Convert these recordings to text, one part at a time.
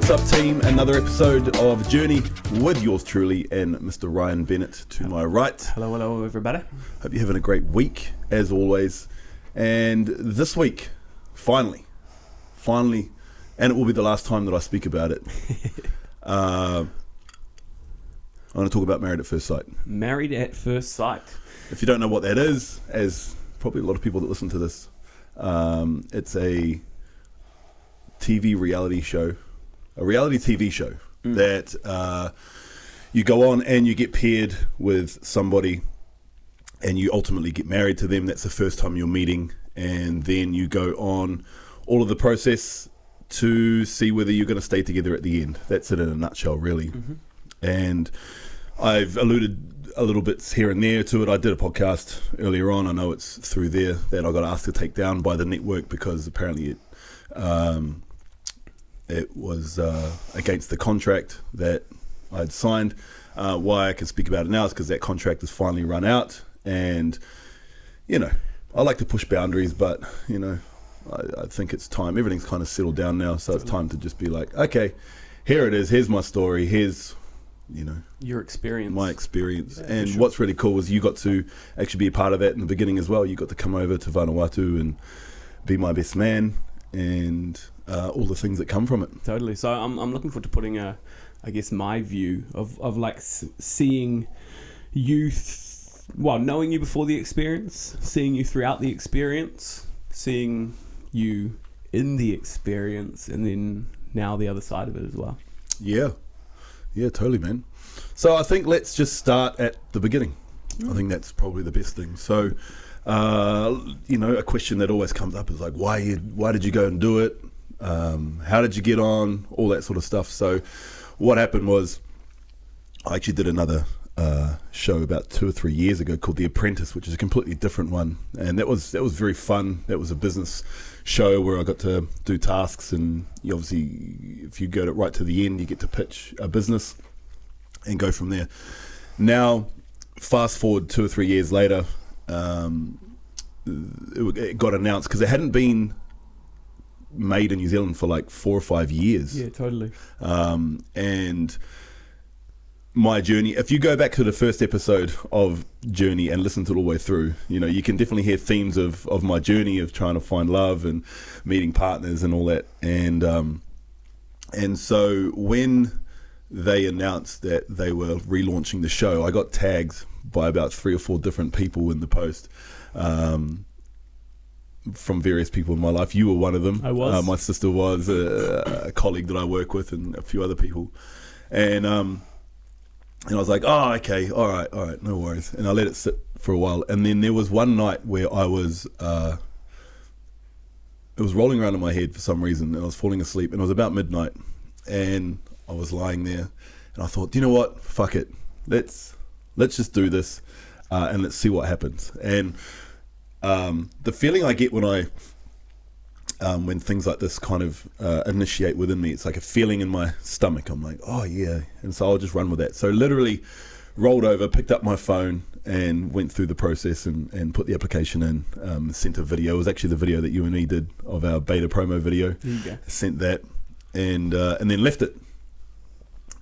What's up, team? Another episode of Journey with yours truly and Mr. Ryan Bennett to my right. Hello, everybody. Hope you're having a great week, as always. And this week, finally, and it will be the last time that I speak about it, I want to talk about Married at First Sight. Married at First Sight. If you don't know what that is, as probably a lot of people that listen to this, it's a reality TV show that you go on and you get paired with somebody and you ultimately get married to them. That's the first time you're meeting, and then you go on all of the process to see whether you're going to stay together at the end. That's it in a nutshell, really. Mm-hmm. And I've alluded a little bit here and there to it. I did a podcast earlier on. I know it's through there that I got asked to take down by the network because apparently it was against the contract that I'd signed. Why I can speak about it now is because that contract has finally run out, and I like to push boundaries, but I think it's time. Everything's kind of settled down now, so it's time to just be like, okay, here it is. Here's my story. Here's your experience, my experience. Yeah, and sure. What's really cool is you got to actually be a part of that in the beginning as well. You got to come over to Vanuatu and be my best man, and all the things that come from it. Totally. So I'm looking forward to putting my view of like seeing you, knowing you before the experience, seeing you throughout the experience, seeing you in the experience, and then now the other side of it as well. Yeah, totally, man. So I think let's just start at the beginning. I think that's probably the best thing. So, a question that always comes up is like, why did you go and do it? How did you get on? All that sort of stuff. So what happened was I actually did another show about 2 or 3 years ago called The Apprentice, which is a completely different one. And that was very fun. That was a business show where I got to do tasks, and you obviously, if you go right to the end, you get to pitch a business and go from there. Now, fast forward 2 or 3 years later, it got announced because it hadn't been made in New Zealand for like 4 or 5 years. Yeah, totally. And my journey, if you go back to the first episode of Journey and listen to it all the way through, you can definitely hear themes of my journey of trying to find love and meeting partners and all that. And so when they announced that they were relaunching the show, I got tagged by about 3 or 4 different people in the post, from various people in my life. You were one of them. I was. My sister was, a colleague that I work with, and a few other people. And I was like, oh, okay, all right, no worries. And I let it sit for a while. And then there was one night where I was, it was rolling around in my head for some reason, and I was falling asleep, and it was about midnight, and I was lying there, and I thought, you know what, fuck it, let's just do this, and let's see what happens. And the feeling I get when things like this kind of initiate within me, it's like a feeling in my stomach. I'm like, oh yeah, and so I'll just run with that. So literally rolled over, picked up my phone, and went through the process and put the application in. Sent a video. It was actually the video that you and me did of our beta promo video. Sent that, and then left it,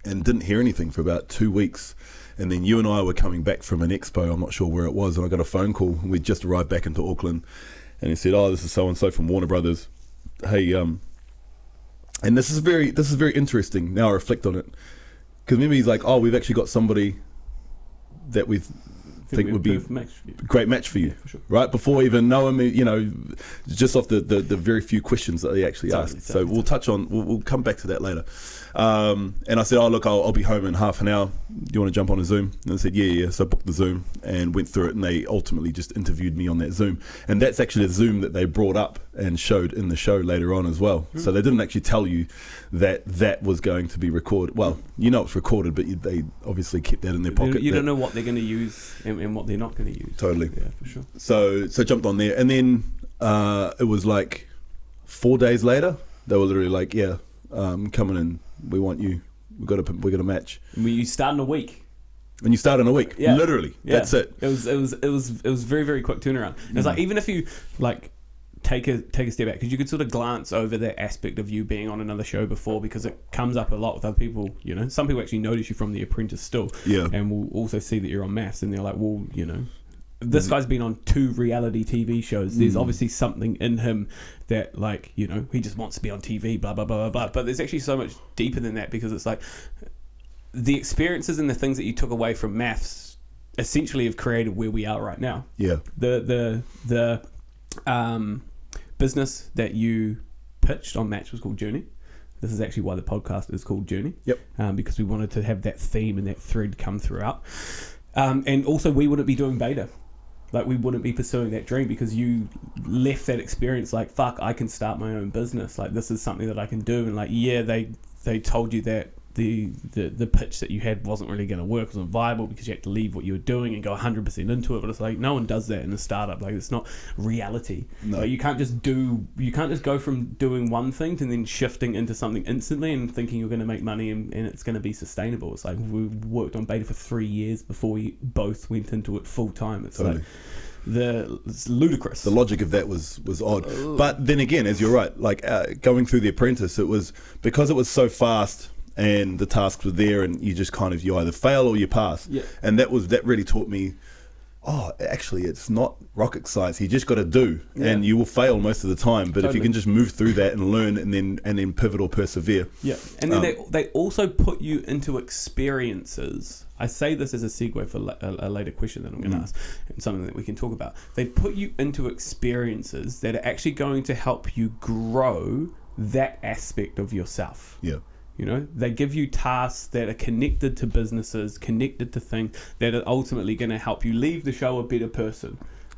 and didn't hear anything for about 2 weeks. And then you and I were coming back from an expo, I'm not sure where it was, and I got a phone call. We'd just arrived back into Auckland, and he said, oh, this is so-and-so from Warner Brothers. Hey, and this is very interesting. Now I reflect on it, because maybe he's like, oh, we've actually got somebody that we think would be a great match for you, for sure. Right? Before even knowing me, just off the very few questions that they actually asked. So we'll touch on, we'll come back to that later. And I said, oh, look, I'll be home in half an hour. Do you want to jump on a Zoom? And they said, yeah. So I booked the Zoom and went through it, and they ultimately just interviewed me on that Zoom. And that's actually a Zoom that they brought up and showed in the show later on as well. So they didn't actually tell you that was going to be recorded. Well, it's recorded, but they obviously kept that in their pocket. You don't know what they're going to use and what they're not going to use. Totally. Yeah, for sure. So jumped on there, and then it was like 4 days later, they were literally like, yeah, coming in. We want you. We got a match. And you start in a week. And you start in a week, literally. Yeah. That's it. It was very, very quick turnaround. It was like, even if you like take a step back, because you could sort of glance over that aspect of you being on another show before, because it comes up a lot with other people. You know, some people actually notice you from The Apprentice still, and will also see that you're on Maths, and they're like, well, you know, this guy's been on 2 reality TV shows. There's obviously something in him that, like, you know, he just wants to be on TV, blah, blah, blah, blah, blah. But there's actually so much deeper than that, because it's like the experiences and the things that you took away from Maths essentially have created where we are right now. Yeah. The business that you pitched on Match was called Journey. This is actually why the podcast is called Journey. Yep. Because we wanted to have that theme and that thread come throughout. And also, we wouldn't be doing beta. Like, we wouldn't be pursuing that dream, because you left that experience like, fuck, I can start my own business. Like, this is something that I can do. And like, yeah, they told you that the pitch that you had wasn't really going to work, wasn't viable, because you had to leave what you were doing and go 100% into it. But it's like, no one does that in a startup. Like, it's not reality. No. Like, you can't just go from doing one thing to then shifting into something instantly and thinking you're going to make money and it's going to be sustainable. It's like, we worked on beta for 3 years before we both went into it full time. It's Totally. like it's ludicrous. The logic of that was odd. But then again, as you're right, like going through The Apprentice, it was because it was so fast and the tasks were there, and you just kind of, you either fail or you pass. Yeah. And that really taught me, oh, actually, it's not rocket science. You just got to do, and you will fail most of the time. But if you can just move through that and learn, and then pivot or persevere. Yeah, and then they also put you into experiences. I say this as a segue for a later question that I'm going to ask, and something that we can talk about. They put you into experiences that are actually going to help you grow that aspect of yourself. Yeah. You know, they give you tasks that are connected to businesses, connected to things that are ultimately going to help you leave the show a better person.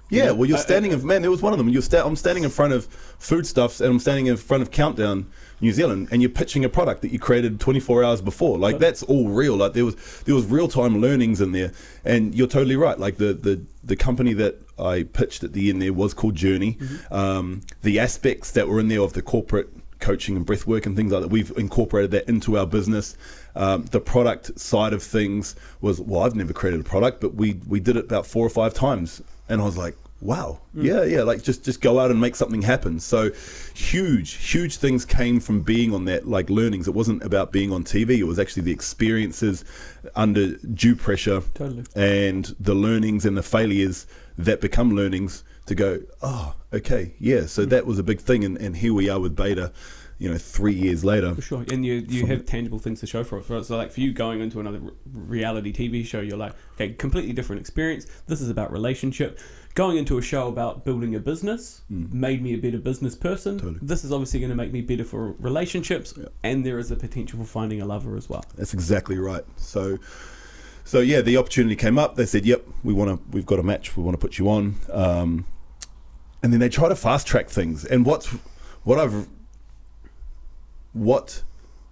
Yeah, well, you're standing man, there was one of them. I'm standing in front of Foodstuffs, and I'm standing in front of Countdown New Zealand, and you're pitching a product that you created 24 hours before. Like, that's all real. Like, there was real-time learnings in there, and you're totally right. Like, the company that I pitched at the end there was called Journey. The aspects that were in there of the corporate coaching and breath work and things like that, we've incorporated that into our business. The product side of things was, well, I've never created a product, but we did it about 4 or 5 times, and I was like, wow, yeah, like just go out and make something happen. So huge things came from being on that, like, learnings. It wasn't about being on TV, it was actually the experiences under due pressure. Totally. And the learnings and the failures that become learnings to go, oh, okay, yeah, so that was a big thing, and here we are with beta, 3 years later. For sure. And you have tangible things to show for it. So, like, for you going into another reality TV show, you're like, okay, completely different experience. This is about relationship. Going into a show about building a business made me a better business person. Totally. This is obviously going to make me better for relationships, and there is a potential for finding a lover as well. That's exactly right. So yeah, the opportunity came up. They said, yep, we've got a match. We want to put you on. And then they try to fast track things. And what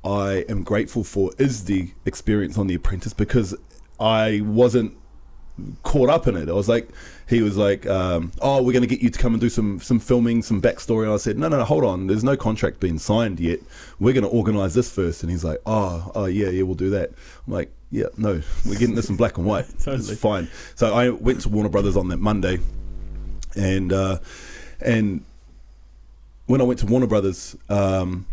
I am grateful for is the experience on The Apprentice, because I wasn't caught up in it. He was like, oh, we're going to get you to come and do some filming, some backstory. And I said, no, hold on. There's no contract being signed yet. We're going to organize this first. And he's like, oh, yeah, we'll do that. I'm like, yeah, no, we're getting this in black and white. Totally. It's fine. So I went to Warner Brothers on that Monday, and when I went to Warner Brothers, I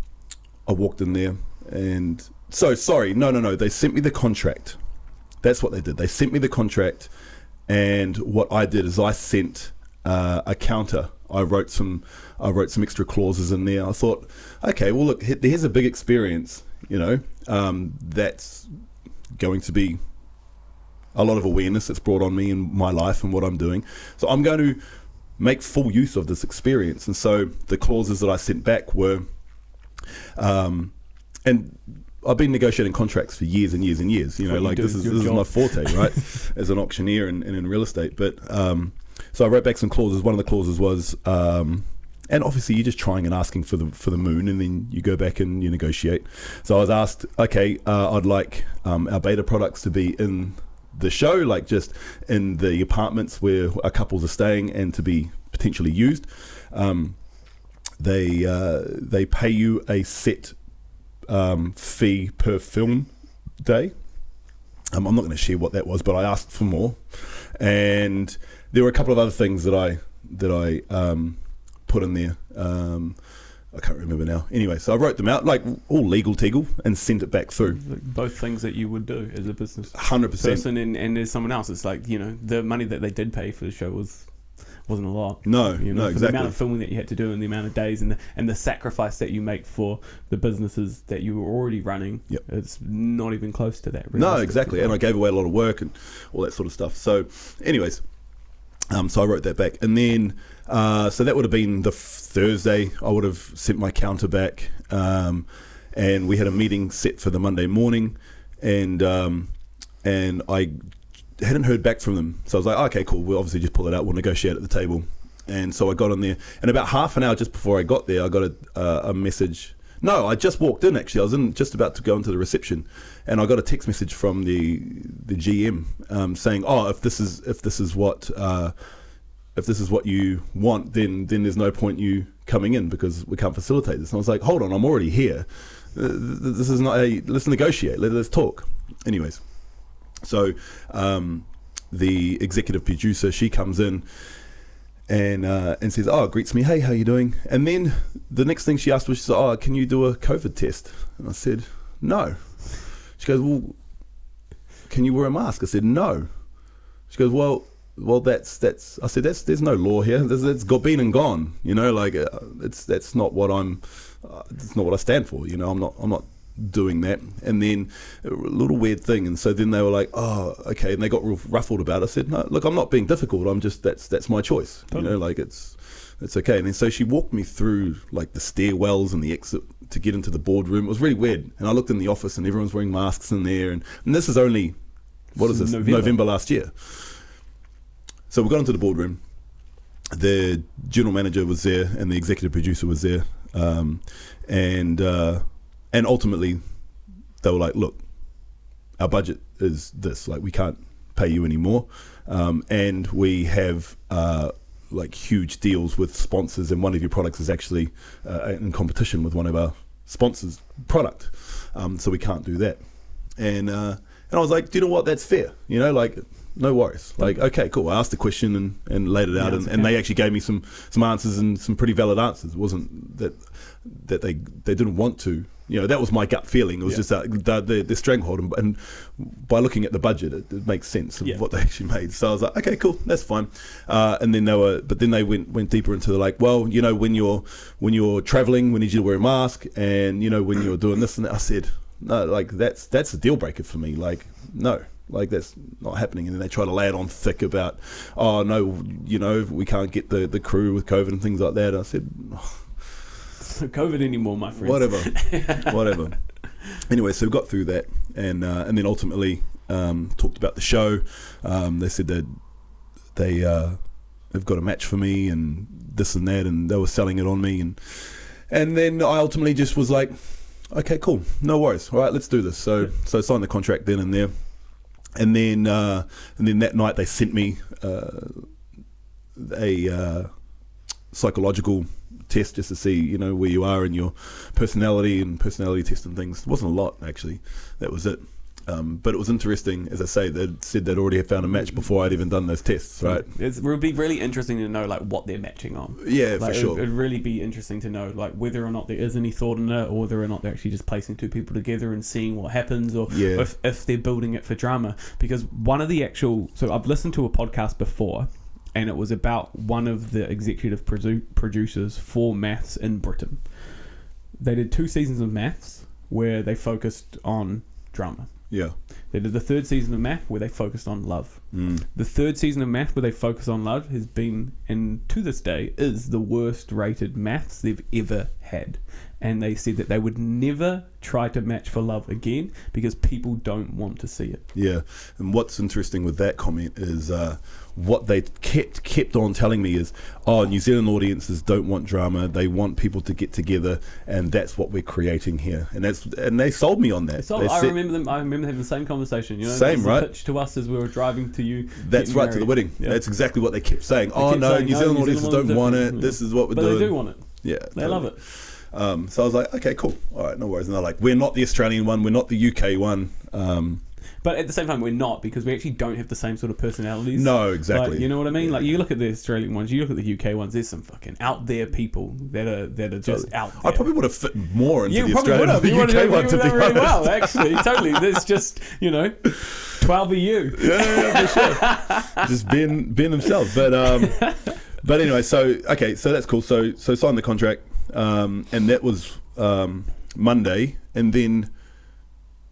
walked in there, and no, they sent me the contract. That's what they did. They sent me the contract, and what I did is I sent a counter. I wrote some extra clauses in there. I thought, okay, well, look, here's a big experience, that's going to be a lot of awareness that's brought on me in my life and what I'm doing. So I'm going to make full use of this experience. And so the clauses that I sent back were, and I've been negotiating contracts for years and years and years, this is my forte, right? As an auctioneer and in real estate. But so I wrote back some clauses. One of the clauses was, and obviously you're just trying and asking for the moon, and then you go back and you negotiate. So I was asked, okay, I'd like our beta products to be in the show, like just in the apartments where our couples are staying, and to be potentially used. They pay you a set fee per film day. I'm not going to share what that was, but I asked for more, and there were a couple of other things that I put in there. I can't remember now. Anyway, so I wrote them out, like all legal teagle, and sent it back through. Both things that you would do as a business 100%. person, and there's someone else. It's like, the money that they did pay for the show wasn't a lot. No, no, exactly. The amount of filming that you had to do, and the amount of days, and the sacrifice that you make for the businesses that you were already running, it's not even close to that. No, exactly. And I gave away a lot of work and all that sort of stuff. So, anyways, so I wrote that back, and then so that would have been the Thursday. I would have sent my counter back, and we had a meeting set for the Monday morning, and I hadn't heard back from them. So I was like, okay, cool, we'll obviously just pull it out, we'll negotiate at the table. And so I got on there, and about half an hour just before I got there, I got a message. No, I just walked in, actually. I was just about to go into the reception, and I got a text message from the GM saying, oh, if this is what you want, then there's no point you coming in, because we can't facilitate this. And I was like, hold on, I'm already here. This is not let's negotiate, let's talk. Anyways, so the executive producer, she comes in and says, oh, greets me, hey, how you doing? And then the next thing she asked was, she said, oh, can you do a COVID test? And I said, no. She goes, well, can you wear a mask? I said, no. She goes, well, that's. I said, there's no law here. It's been and gone. That's not what it's not what I stand for. I'm not doing that. And then a little weird thing. And so then they were like, oh, okay. And they got real ruffled about it. I said, no, look, I'm not being difficult. I'm just that's my choice. Totally. It's okay. And then so she walked me through like the stairwells and the exit to get into the boardroom. It was really weird. And I looked in the office and everyone's wearing masks in there. And this is only, what is this? November last year. So we got into the boardroom. The general manager was there and the executive producer was there. And ultimately they were like, look, our budget is this, like we can't pay you anymore. And we have like huge deals with sponsors, and one of your products is actually in competition with one of our sponsors' product. So we can't do that. And I was like, do you know what? That's fair. No worries. Like, okay, cool. I asked the question and laid it out, and they actually gave me some answers, and some pretty valid answers. It wasn't that they didn't want to. That was my gut feeling. It was just that the stranglehold, and by looking at the budget, it makes sense of what they actually made. So I was like, okay, cool, that's fine. And then they went deeper into the like, well, when you're traveling, we need you to wear a mask, and when you're doing this and that. I said, no, like that's a deal breaker for me. Like, no. Like that's not happening. And then they try to lay it on thick about, oh no, we can't get the crew with COVID and things like that. I said, COVID anymore, my friend. Whatever. Anyway, so we got through that, and then ultimately talked about the show. They said that they've got a match for me and this and that, and they were selling it on me, and then I ultimately just was like, okay, cool, no worries, all right, let's do this. So signed the contract then and there. And then that night they sent me a psychological test just to see, where you are in your personality test and things. It wasn't a lot, actually. That was it. But it was interesting, as I say, they said they'd already found a match before I'd even done those tests, right? It would be really interesting to know, like, what they're matching on. Yeah, for sure. It'd really be interesting to know, like, whether or not there is any thought in it, or whether or not they're actually just placing two people together and seeing what happens, or if they're building it for drama. Because so I've listened to a podcast before, and it was about one of the executive producers for Maths in Britain. They did 2 seasons of Maths where they focused on drama. Yeah. They did the 3rd season of Math where they focused on love. The 3rd season of Math where they focus on love has been, and to this day, is the worst rated Maths they've ever had. And they said that they would never try to match for love again because people don't want to see it. Yeah. And what's interesting with that comment is what they kept on telling me is, New Zealand audiences don't want drama, they want people to get together, and that's what we're creating here. And they sold me on that. I remember having the same conversation. Same, right? The pitch to us as we were driving to you. That's right, to the wedding. Yeah. That's exactly what they kept saying. New Zealand audiences don't want it. This is what we're doing. But they do want it. Yeah, they love it. So I was like, okay, cool, all right, no worries. And they're like, we're not the Australian one, we're not the UK one. But at the same time, we're not, because we actually don't have the same sort of personalities. No, exactly. Like, you know what I mean? Yeah. Like, you look at the Australian ones, you look at the UK ones. There's some fucking out there people that are just out there. I probably would have fit more into You the probably Australian would have. than the UK one, to be really honest. well, actually. Totally. There's just 12 of you. Yeah, for sure. Just being themselves. But anyway, so that's cool. So signed the contract, and that was Monday, and then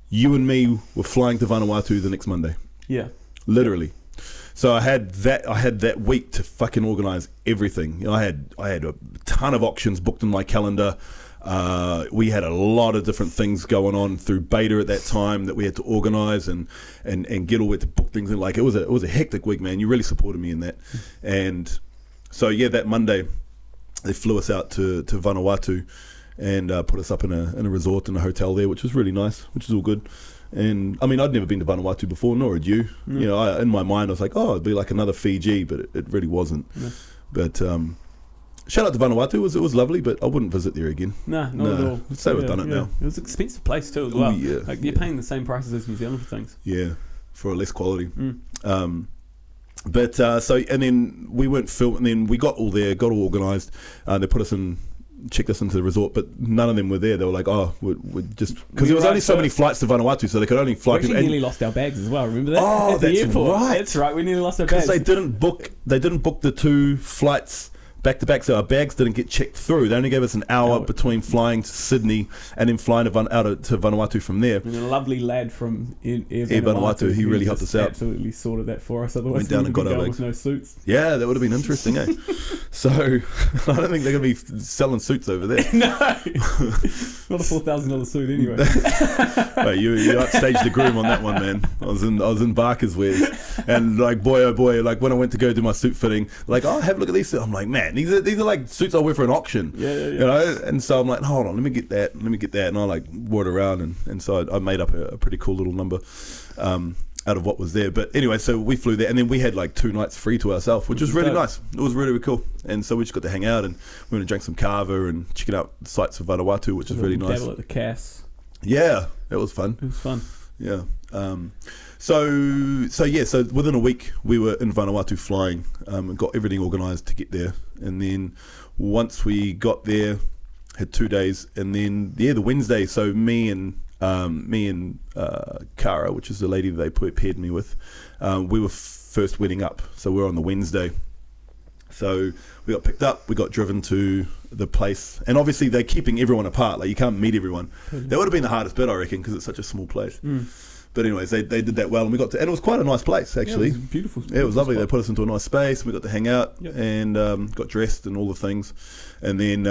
you and me were flying to Vanuatu the next Monday. Yeah. Literally. So I had that week to fucking organise everything. I had a ton of auctions booked in my calendar. We had a lot of different things going on through beta at that time that we had to organise and get all the way to book things in. Like, it was a hectic week, man. You really supported me in that. And so that Monday they flew us out to Vanuatu and put us up in a resort and a hotel there, which was really nice, which is all good. And I mean, I'd never been to Vanuatu before, nor had you. In my mind I was like, oh, it'd be like another Fiji, but it really wasn't. But shout out to Vanuatu. It was lovely, but I wouldn't visit there again. Not at all. So we've done it now. It was an expensive place too as well. Yeah, like, you're paying the same prices as New Zealand for things. Yeah, for less quality. But and then we went film, and then we got all organised. They put us in, checked us into the resort, but none of them were there. They were like, oh, we're just, because there was only so many flights to Vanuatu, so they could only fly. We actually nearly lost our bags as well. Remember that? Oh, at the that's airport. right. That's right. We nearly lost our bags because they didn't book the 2 flights back to back, so our bags didn't get checked through. They only gave us an hour between flying to Sydney and then flying to Vanuatu from there. And a lovely lad from Air Vanuatu, he really helped us out. Absolutely sorted that for us. Otherwise, went down and got our with bags. no suits. Yeah, that would have been interesting, eh? So I don't think they're going to be selling suits over there. No, not a $4,000 suit anyway. Wait, you upstaged the groom on that one, man. I was in Barker's wears, and like, boy oh boy, like when I went to go do my suit fitting, like, oh, have a look at these suits. I'm like, man, these are like suits I wear for an auction. Yeah. You know, and so I'm like, hold on, let me get that, and I like wore it around, and so I made up a pretty cool little number out of what was there. But anyway, so we flew there, and then we had like 2 nights free to ourselves, which was really nice. It was really, really cool. And so we just got to hang out, and we went and drank some kava and checking out the sights of Vanuatu, which is really nice. Dabble at the Cass. Yeah, that was fun. It was fun. Yeah. So within a week we were in Vanuatu flying, and got everything organised to get there. And then once we got there, had 2 days, and then the Wednesday. So me and Cara, which is the lady that they paired me with, we were first wedding up. So we were on the Wednesday. So we got picked up, we got driven to the place, and obviously they're keeping everyone apart. Like, you can't meet everyone. That would have been the hardest bit, I reckon, because it's such a small place. But anyways, they did that well, and we got to, and it was quite a nice place actually. Yeah, it was beautiful. Yeah, it was lovely. Spot. They put us into a nice space, and we got to hang out, yep. and got dressed and all the things, and then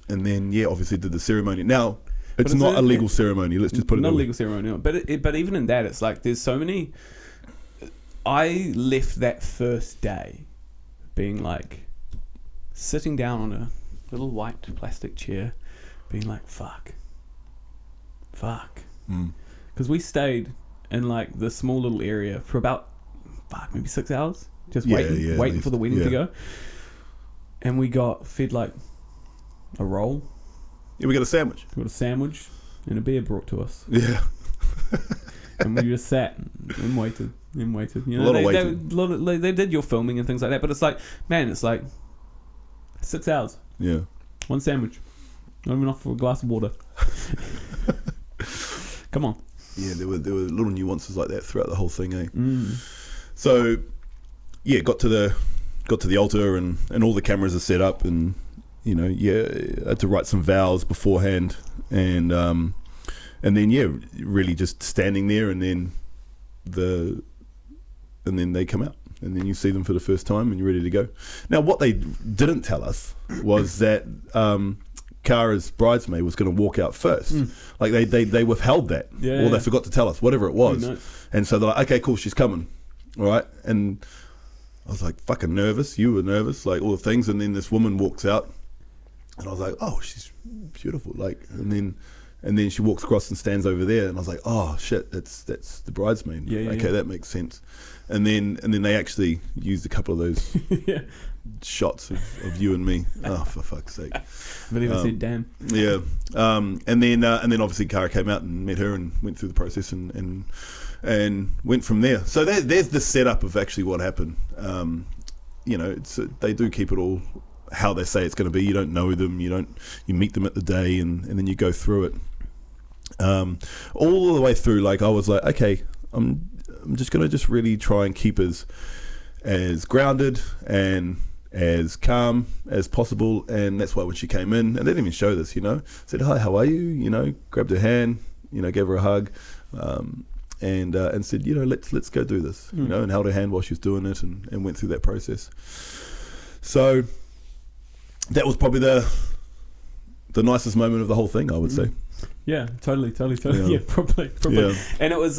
obviously did the ceremony. Now, it's not a legal ceremony. Let's just put it. Not a legal ceremony, no. But even in that, it's like there's so many. I left that first day, being like, sitting down on a little white plastic chair, being like, fuck. Because we stayed in like the small little area for about maybe 6 hours, just waiting for the wedding to go, and we got fed like a roll. Yeah, we got a sandwich. We got a sandwich and a beer brought to us. Yeah. And we just sat and waited. You know, a lot of waiting. They did your filming and things like that, but it's like, man, it's like 6 hours. Yeah. One sandwich. Not even enough for a glass of water. Come on. Yeah, there were little nuances like that throughout the whole thing, eh? So, yeah, got to the altar, and all the cameras are set up, and you know, I had to write some vows beforehand, and then really just standing there, and then they come out, and then you see them for the first time, and you're ready to go. Now, what they didn't tell us was that Cara's bridesmaid was going to walk out first. Like they withheld that, or they forgot to tell us, whatever it was. And so they're like, okay, cool, she's coming, all right. And I was like fucking nervous. You were nervous, like all the things. And then this woman walks out, and I was like, oh, she's beautiful. Like, and then she walks across and stands over there, and I was like, oh shit, that's the bridesmaid. Okay, that makes sense. And then they actually used a couple of those shots of you and me. Oh, for fuck's sake! I believe I said damn. Yeah. And then obviously Cara came out and met her and went through the process, and and went from there. So there's the setup of actually what happened. They do keep it all how they say it's going to be. You don't know them. You meet them at the day, and then you go through it. All the way through, like I was like, okay, I'm just going to just really try and keep as grounded and as calm as possible. And that's why when she came in, and they didn't even show this, said, hi, how are you? Grabbed her hand, gave her a hug, and said, let's go do this, and held her hand while she was doing it, and went through that process. So that was probably the nicest moment of the whole thing, I would say. Yeah, totally. Yeah, probably. Yeah. And it was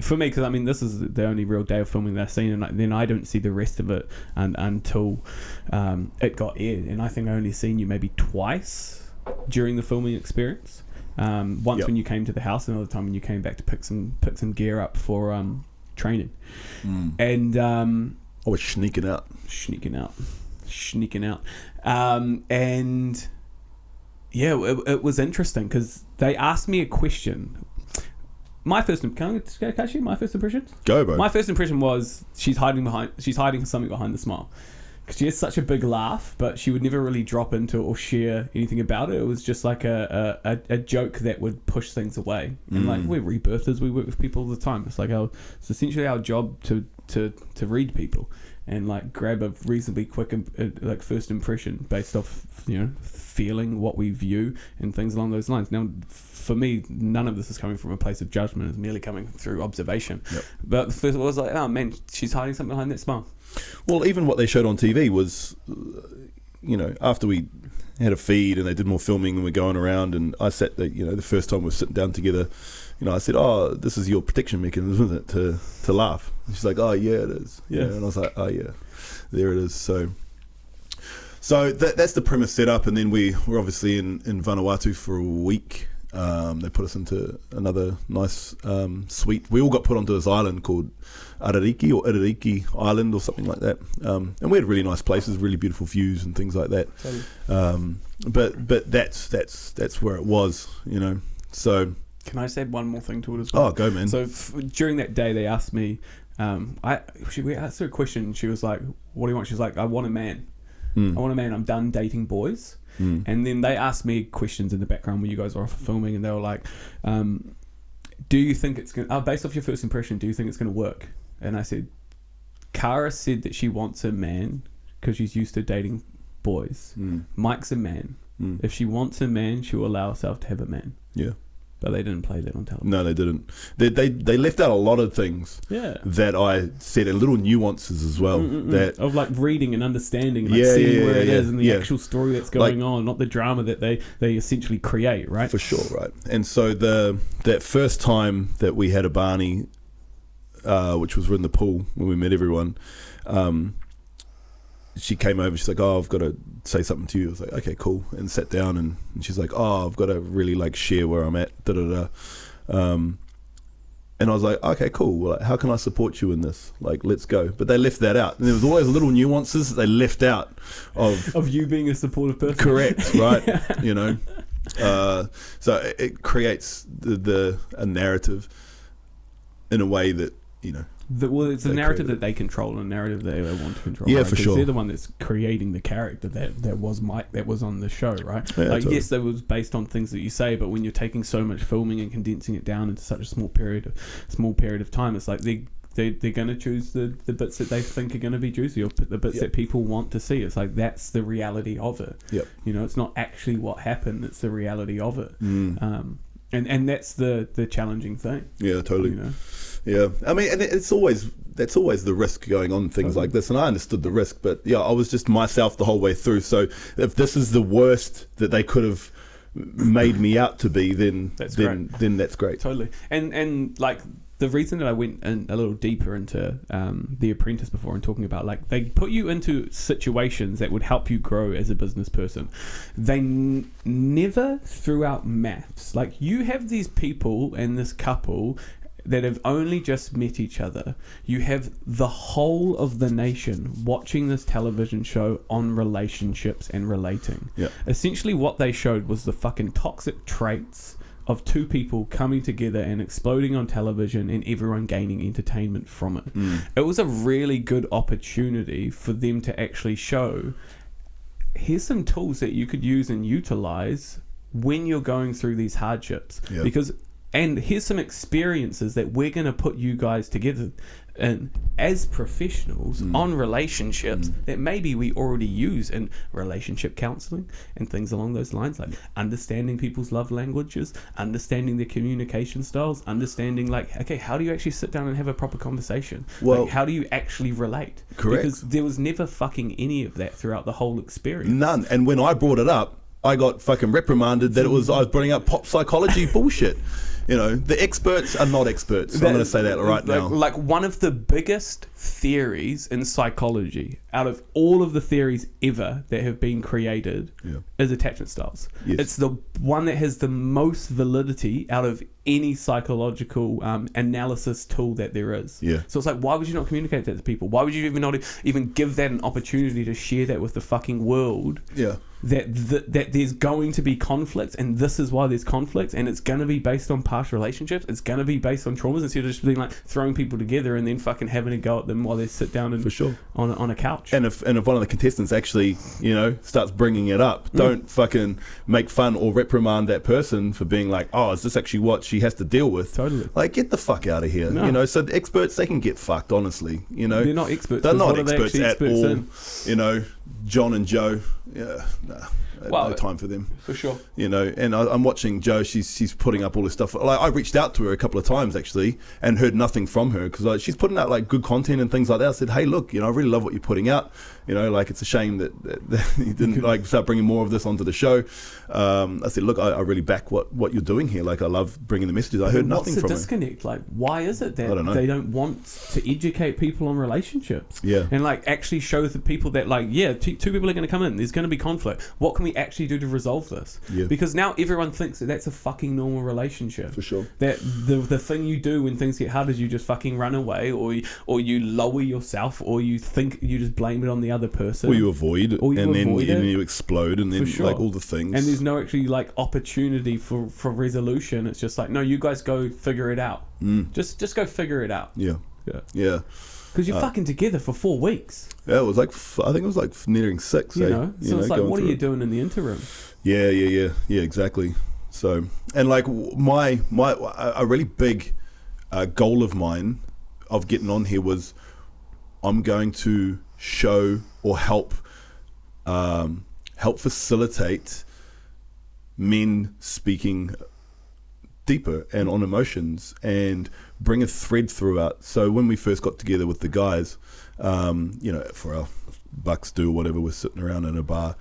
for me, because this is the only real day of filming that I've seen, and then I don't see the rest of it until it got aired. And I think I only seen you maybe twice during the filming experience. Once when you came to the house, another time when you came back to pick some gear up for training. And I was sneaking out. And yeah, it was interesting because they asked me a question. My first impression. Go, bro. My first impression was she's hiding something behind the smile, because she has such a big laugh, but she would never really drop into it or share anything about it. It was just like a joke that would push things away. And like, we're rebirthers, we work with people all the time. It's like it's essentially our job to read people and like grab a reasonably quick like first impression based off feeling what we view and things along those lines. Now, for me, none of this is coming from a place of judgment. It's merely coming through observation. Yep. But the first one was like, oh man, she's hiding something behind that smile. Well, even what they showed on TV was, after we had a feed and they did more filming and we're going around, and I sat there, the first time we were sitting down together, I said, oh, this is your protection mechanism, isn't it, to laugh? And she's like, oh, yeah, it is. Yeah. And I was like, oh, yeah, there it is. So that's the premise set up, and then we're obviously in Vanuatu for a week. They put us into another nice suite. We all got put onto this island called Aririki Island or something like that. And we had really nice places, really beautiful views and things like that. But that's where it was, So can I just add one more thing to it as well? Oh, go, man. So during that day, they asked me, we asked her a question. She was like, what do you want? She's like, I want a man. I want a man. I'm done dating boys. And then they asked me questions in the background when you guys were off filming, and they were like, do you think it's going to, based off your first impression, do you think it's going to work? And I said, Cara said that she wants a man because she's used to dating boys. Mike's a man. If she wants a man, she will allow herself to have a man. Yeah. But they didn't play that on television. No, they didn't. They left out a lot of things that I said, and little nuances as well. That of like reading and understanding, like seeing where it is and the actual story that's going on, not the drama that they essentially create, right? For sure, right. And so that first time that we had a Barney, which was in the pool when we met everyone, she came over, she's like, oh, I've got to say something to you. I was like, okay, cool. And sat down, and she's like, oh, I've got to really like share where I'm at, And I was like, okay, cool. Well, how can I support you in this? Like, let's go. But they left that out. And there was always little nuances that they left out of you being a supportive person. Correct, right? So it creates a narrative in a way that, it's a narrative that they control and a narrative that they want to control. Yeah, right? for sure. They're the one that's creating the character that was Mike, that was on the show, right? Yeah, like, totally. yes, that was based on things that you say, but when you're taking so much filming and condensing it down into such a small period of time, it's like they're going to choose the bits that they think are going to be juicy, or the bits that people want to see. It's like, that's the reality of it. Yep. It's not actually what happened, it's the reality of it. And that's the challenging thing. Yeah, totally. Yeah, I mean, and that's always the risk going on things like this, and I understood the risk, but yeah, I was just myself the whole way through. So if this is the worst that they could have made me out to be, then that's great. Totally. And like, the reason that I went in a little deeper into The Apprentice before, and talking about, like, they put you into situations that would help you grow as a business person. They never threw out maths. Like, you have these people and this couple that have only just met each other. You have the whole of the nation watching this television show on relationships and relating. Yeah. Essentially what they showed was the fucking toxic traits of two people coming together and exploding on television and everyone gaining entertainment from it. It was a really good opportunity for them to actually show, here's some tools that you could use and utilize when you're going through these hardships. And here's some experiences that we're going to put you guys together and as professionals on relationships that maybe we already use in relationship counseling and things along those lines, like understanding people's love languages, understanding their communication styles, understanding like, okay, how do you actually sit down and have a proper conversation? Well, like, how do you actually relate? Correct. Because there was never fucking any of that throughout the whole experience. None. And when I brought it up, I got fucking reprimanded that I was bringing up pop psychology bullshit. You know, the experts are not experts. I'm going to say that now. Like one of the biggest theories in psychology, out of all of the theories ever that have been created, is attachment styles. Yes. It's the one that has the most validity out of any psychological analysis tool that there is. Yeah. So it's like, why would you not communicate that to people? Why would you even not even give that an opportunity to share that with the fucking world? Yeah. That there's going to be conflict, and this is why there's conflict, and it's going to be based on past relationships. It's going to be based on traumas, instead of just being like throwing people together and then fucking having a go at them while they sit down and For sure. on a couch. And if one of the contestants actually, you know, starts bringing it up, don't fucking make fun or reprimand that person for being like, oh, is this actually what she has to deal with? Totally. Like, get the fuck out of here. No. You know, so the experts, they can get fucked, honestly. You know, They're not experts. They're 'cause not what are they experts actually at all. in? You know, John and Joe. Yeah, nah. Well, no time for them. For sure. You know, and I'm watching Jo. She's putting up all this stuff. Like, I reached out to her a couple of times actually, and heard nothing from her because she's putting out like good content and things like that. I said, hey, look, you know, I really love what you're putting out. You know, like it's a shame that you didn't like start bringing more of this onto the show. I said, look, I really back what you're doing here. Like, I love bringing the messages. I heard nothing from her. What's the disconnect? Like, why is it that I don't know. they don't want to educate people on relationships? Yeah. And like actually show the people that like, yeah, two people are going to come in. There's going to be conflict. What can we actually do to resolve this? Yeah. Because now everyone thinks that that's a fucking normal relationship. For sure. That the thing you do when things get hard is you just fucking run away, or you lower yourself, or you think you just blame it on the other person. Or you avoid, and then you explode, and then sure. like all the things. And there's no actually like opportunity for resolution. It's just like, no, you guys go figure it out. Just go figure it out. Yeah. Because you're fucking together for 4 weeks. Yeah, it was like I think it was like nearing 6. You know, so it's like, what are you doing in the interim? Yeah, exactly. So, and like a really big goal of mine of getting on here was, I'm going to show or help facilitate men speaking deeper and on emotions, and bring a thread throughout. So when we first got together with the guys, you know, for our bucks do or whatever, we're sitting around in a bar,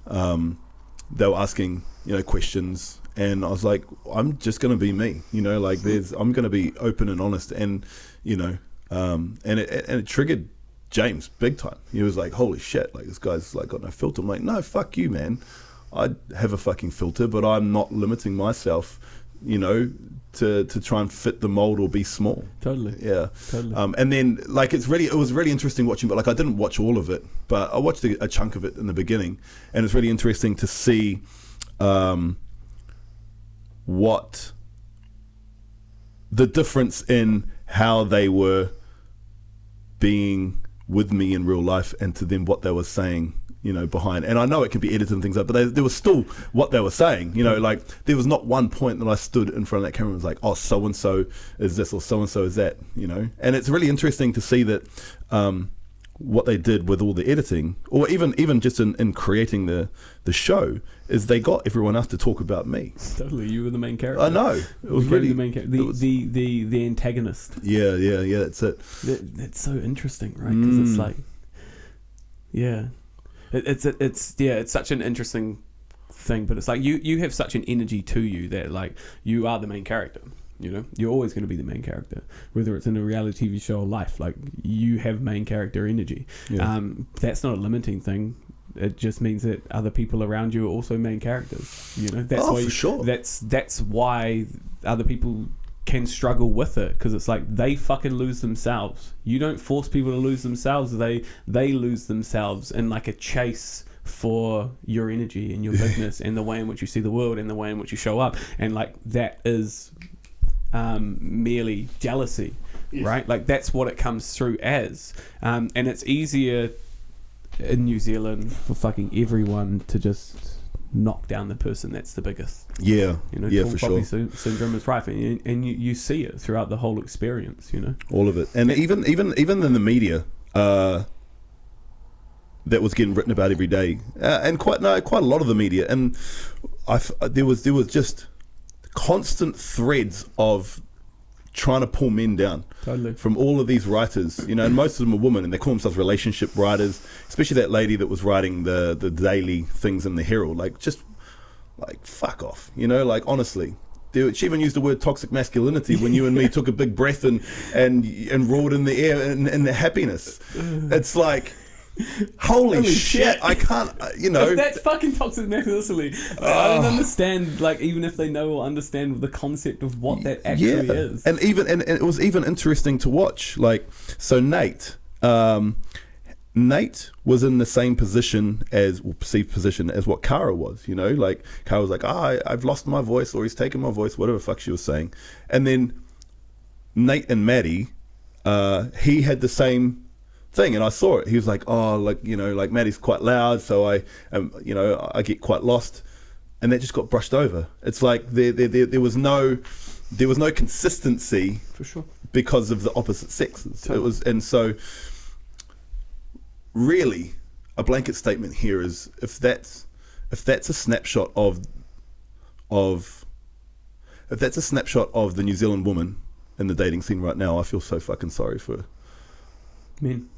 they were asking, you know, questions, and I was like, I'm just going to be me, you know, like I'm going to be open and honest, and you know, and it triggered James big time. He was like, holy shit, like this guy's like got no filter. I'm like, no, fuck you, man. I have a fucking filter, but I'm not limiting myself, you know, to try and fit the mold or be small. Totally. Yeah. Totally. And then like it was really interesting watching, but like I didn't watch all of it, but I watched a chunk of it in the beginning, and it's really interesting to see what the difference in how they were being with me in real life, and to them what they were saying, you know, behind. And I know it can be edited and things like that, but there was still what they were saying, you know, like there was not one point that I stood in front of that camera and was like, oh, so and so is this or so and so is that, you know. And it's really interesting to see that what they did with all the editing, or even just in creating the show, is they got everyone else to talk about me. Totally, you were the main character. I know, it was really the main character, the antagonist. Yeah, that's it. That's so interesting, right? Because it's like, yeah, it's such an interesting thing, but it's like you have such an energy to you that like you are the main character. You know, you're always going to be the main character, whether it's in a reality TV show or life. Like, you have main character energy. Yeah. That's not a limiting thing. It just means that other people around you are also main characters. You know, that's why for sure. That's why other people can struggle with it, because it's like they fucking lose themselves. You don't force people to lose themselves. They lose themselves in like a chase for your energy and your business and the way in which you see the world and the way in which you show up, and like that is merely jealousy. Yes. Right, like that's what it comes through as, and it's easier in New Zealand for fucking everyone to just knock down the person that's the biggest. Yeah, you know, yeah, for sure. Syndrome is rife, and you see it throughout the whole experience. You know, all of it, and even in the media, that was getting written about every day, and quite a lot of the media, and there was just constant threads of trying to pull men down. Totally. From all of these writers, you know, and most of them are women, and they call themselves relationship writers, especially that lady that was writing the daily things in the Herald. Like, just like, fuck off, you know, like, honestly. She even used the word toxic masculinity when you and me took a big breath and roared in the air in the happiness. It's like, holy shit, I can't, you know. If that's fucking toxic masculinity. I don't understand, like, even if they know or understand the concept of what that actually is. And it was even interesting to watch. Like, so Nate was in the same position perceived position as what Kara was, you know. Like, Kara was like, I've lost my voice, or he's taken my voice, whatever the fuck she was saying. And then Nate and Maddie, he had the same thing, and I saw it. He was like, like Maddie's quite loud, so I get quite lost, and that just got brushed over. It's like there was no consistency, for sure, because of the opposite sexes. Totally. It was, and so really a blanket statement here is, if that's a snapshot of the New Zealand woman in the dating scene right now, I feel so fucking sorry for men.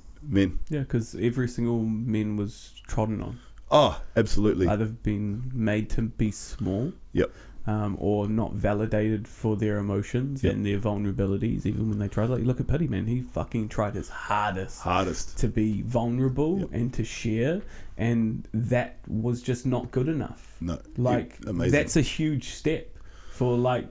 Yeah, because every single man was trodden on. Oh, absolutely. Either been made to be small. Yep. Or not validated for their emotions and their vulnerabilities, even when they tried. Like, look at Pity, man. He fucking tried his hardest to be vulnerable and to share, and that was just not good enough. No, like, amazing. That's a huge step for like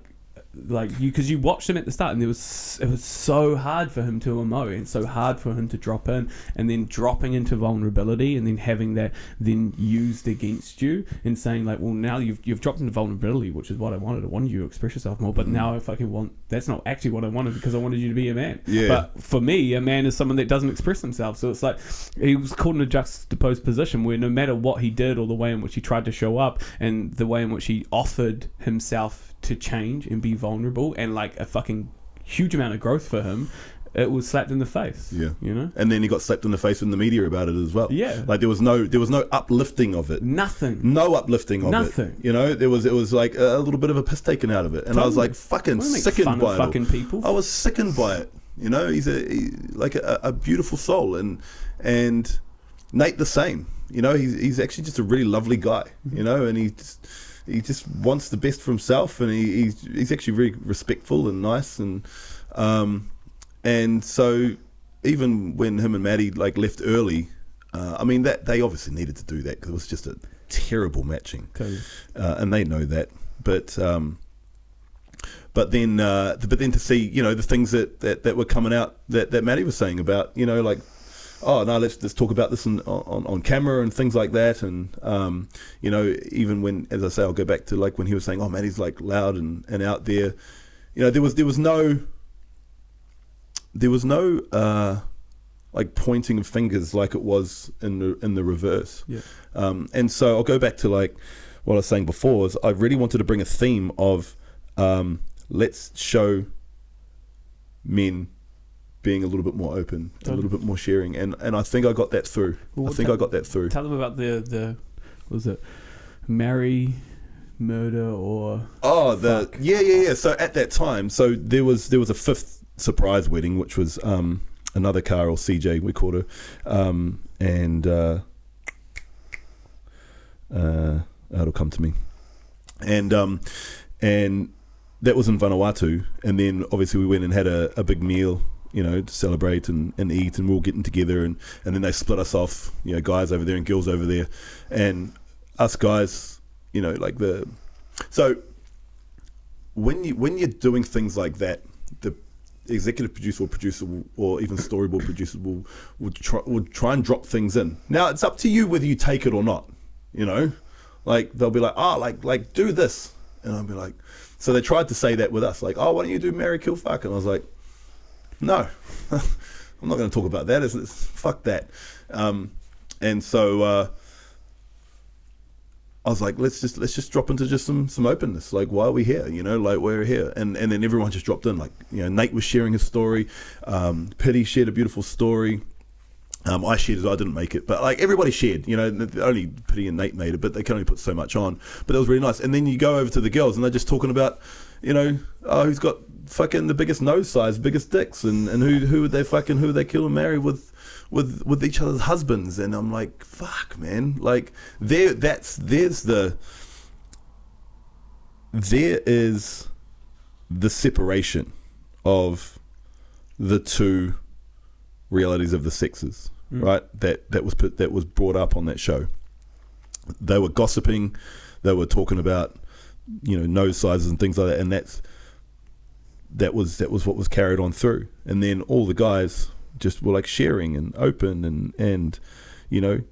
you, because you watched him at the start, and it was so hard for him to emote, and so hard for him to drop in, and then dropping into vulnerability, and then having that then used against you, and saying like, well, now you've dropped into vulnerability, which is what I wanted. I wanted you to express yourself more, but now I fucking want, that's not actually what I wanted, because I wanted you to be a man. Yeah. But for me, a man is someone that doesn't express himself. So it's like he was caught in a juxtaposed position where no matter what he did, or the way in which he tried to show up, and the way in which he offered himself to change and be vulnerable, and like a fucking huge amount of growth for him, it was slapped in the face. Yeah, you know. And then he got slapped in the face in the media about it as well. Yeah, like there was no uplifting of it. No uplifting of it. You know, it was like a little bit of a piss taken out of it, and totally. I was like fucking sickened by it. Fucking people. I was sickened by it. You know, he's a beautiful soul, and Nate the same. You know, he's actually just a really lovely guy. You know, and he just wants the best for himself, and he's actually very respectful and nice, and so even when him and Maddie like left early, I mean that they obviously needed to do that because it was just a terrible matching, totally. And they know that, but then to see, you know, the things that were coming out that Maddie was saying about, you know, like, oh no, let's talk about this on camera and things like that, and you know, even when, as I say, I'll go back to like when he was saying, oh, Maddie's like loud and out there, you know, there was no like pointing of fingers like it was in the reverse. Yeah. And so I'll go back to like what I was saying before, is I really wanted to bring a theme of let's show men being a little bit more open, a little bit more sharing, and I think I got that through. Well, I got that through. Tell them about the what was it, marry, murder, or yeah. So at that time, so there was a fifth surprise wedding, which was another car, or CJ we called her, and it'll come to me, and that was in Vanuatu, and then obviously we went and had a big meal, you know, to celebrate and eat, and we were all getting together, and then they split us off, you know, guys over there and girls over there, and us guys, you know, like so when you're doing things like that, executive producer or producer or even storyboard producer would try and drop things in. Now it's up to you whether you take it or not. You know, like they'll be like, like do this, and I'll be like, so they tried to say that with us, like, oh, why don't you do Marry, Kill, Fuck? And I was like, no, I'm not going to talk about that. It's fuck that. And so I was like, let's just drop into just some openness. Like, why are we here? You know, like we're here. And then everyone just dropped in. Like, you know, Nate was sharing his story. Pity shared a beautiful story. I shared it. I didn't make it, but like everybody shared. You know, only Pity and Nate made it, but they can only put so much on. But that was really nice. And then you go over to the girls, and they're just talking about, you know, who's got fucking the biggest nose size, biggest dicks, and who would they kill and marry with each other's husbands. And I'm like, fuck, man, like there is the separation of the two realities of the sexes, right? That was brought up on that show. They were gossiping, they were talking about, you know, nose sizes and things like that, and that was what was carried on through. And then all the guys just were like sharing and open and you know,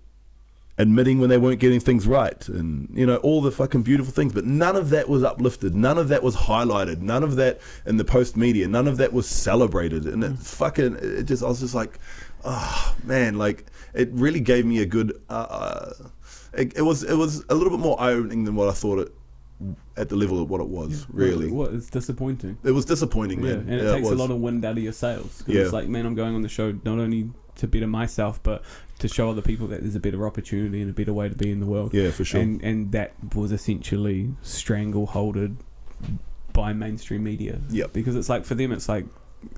admitting when they weren't getting things right, and you know, all the fucking beautiful things. But none of that was uplifted, none of that was highlighted, none of that in the post media, none of that was celebrated. And I was just like, oh man, like it really gave me a good it was a little bit more eye-opening than what I thought it at the level of what it was. Really, it's disappointing. It was disappointing, man. And it takes a lot of wind out of your sails. It's like, man, I'm going on the show not only to better myself, but to show other people that there's a better opportunity and a better way to be in the world. Yeah, for sure. And that was essentially strangleholded by mainstream media. Yeah, because it's like, for them, it's like,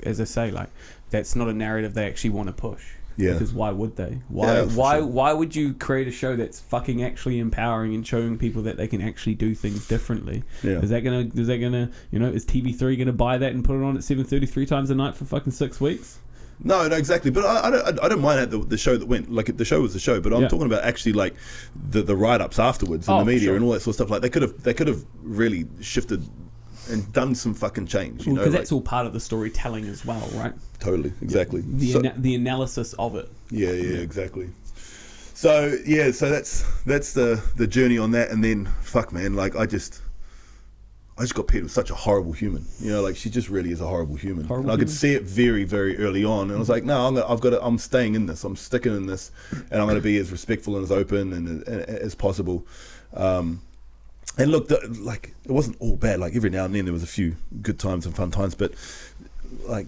as I say, like that's not a narrative they actually want to push. Yeah. Because why would they? Why would you create a show that's fucking actually empowering and showing people that they can actually do things differently? Yeah. Is that gonna you know, is TV3 gonna buy that and put it on at 7:30 3 times a night for fucking 6 weeks? No, exactly. But I don't mind the show that went. Like the show was the show, but I'm talking about actually like the write ups afterwards in the media and all that sort of stuff. Like they could have really shifted and done some fucking change, you know, because that's all part of the storytelling as well, right? Totally, exactly. The analysis of it. Yeah, exactly. So that's the journey on that. And then fuck, man, like I just got paired with such a horrible human, you know, like she just really is a horrible human. And I could see it very, very early on, and I was like, no, I'm staying in this, I'm sticking in this, and I'm going to be as respectful and as open and as possible. And look, like it wasn't all bad. Like every now and then there was a few good times and fun times, but like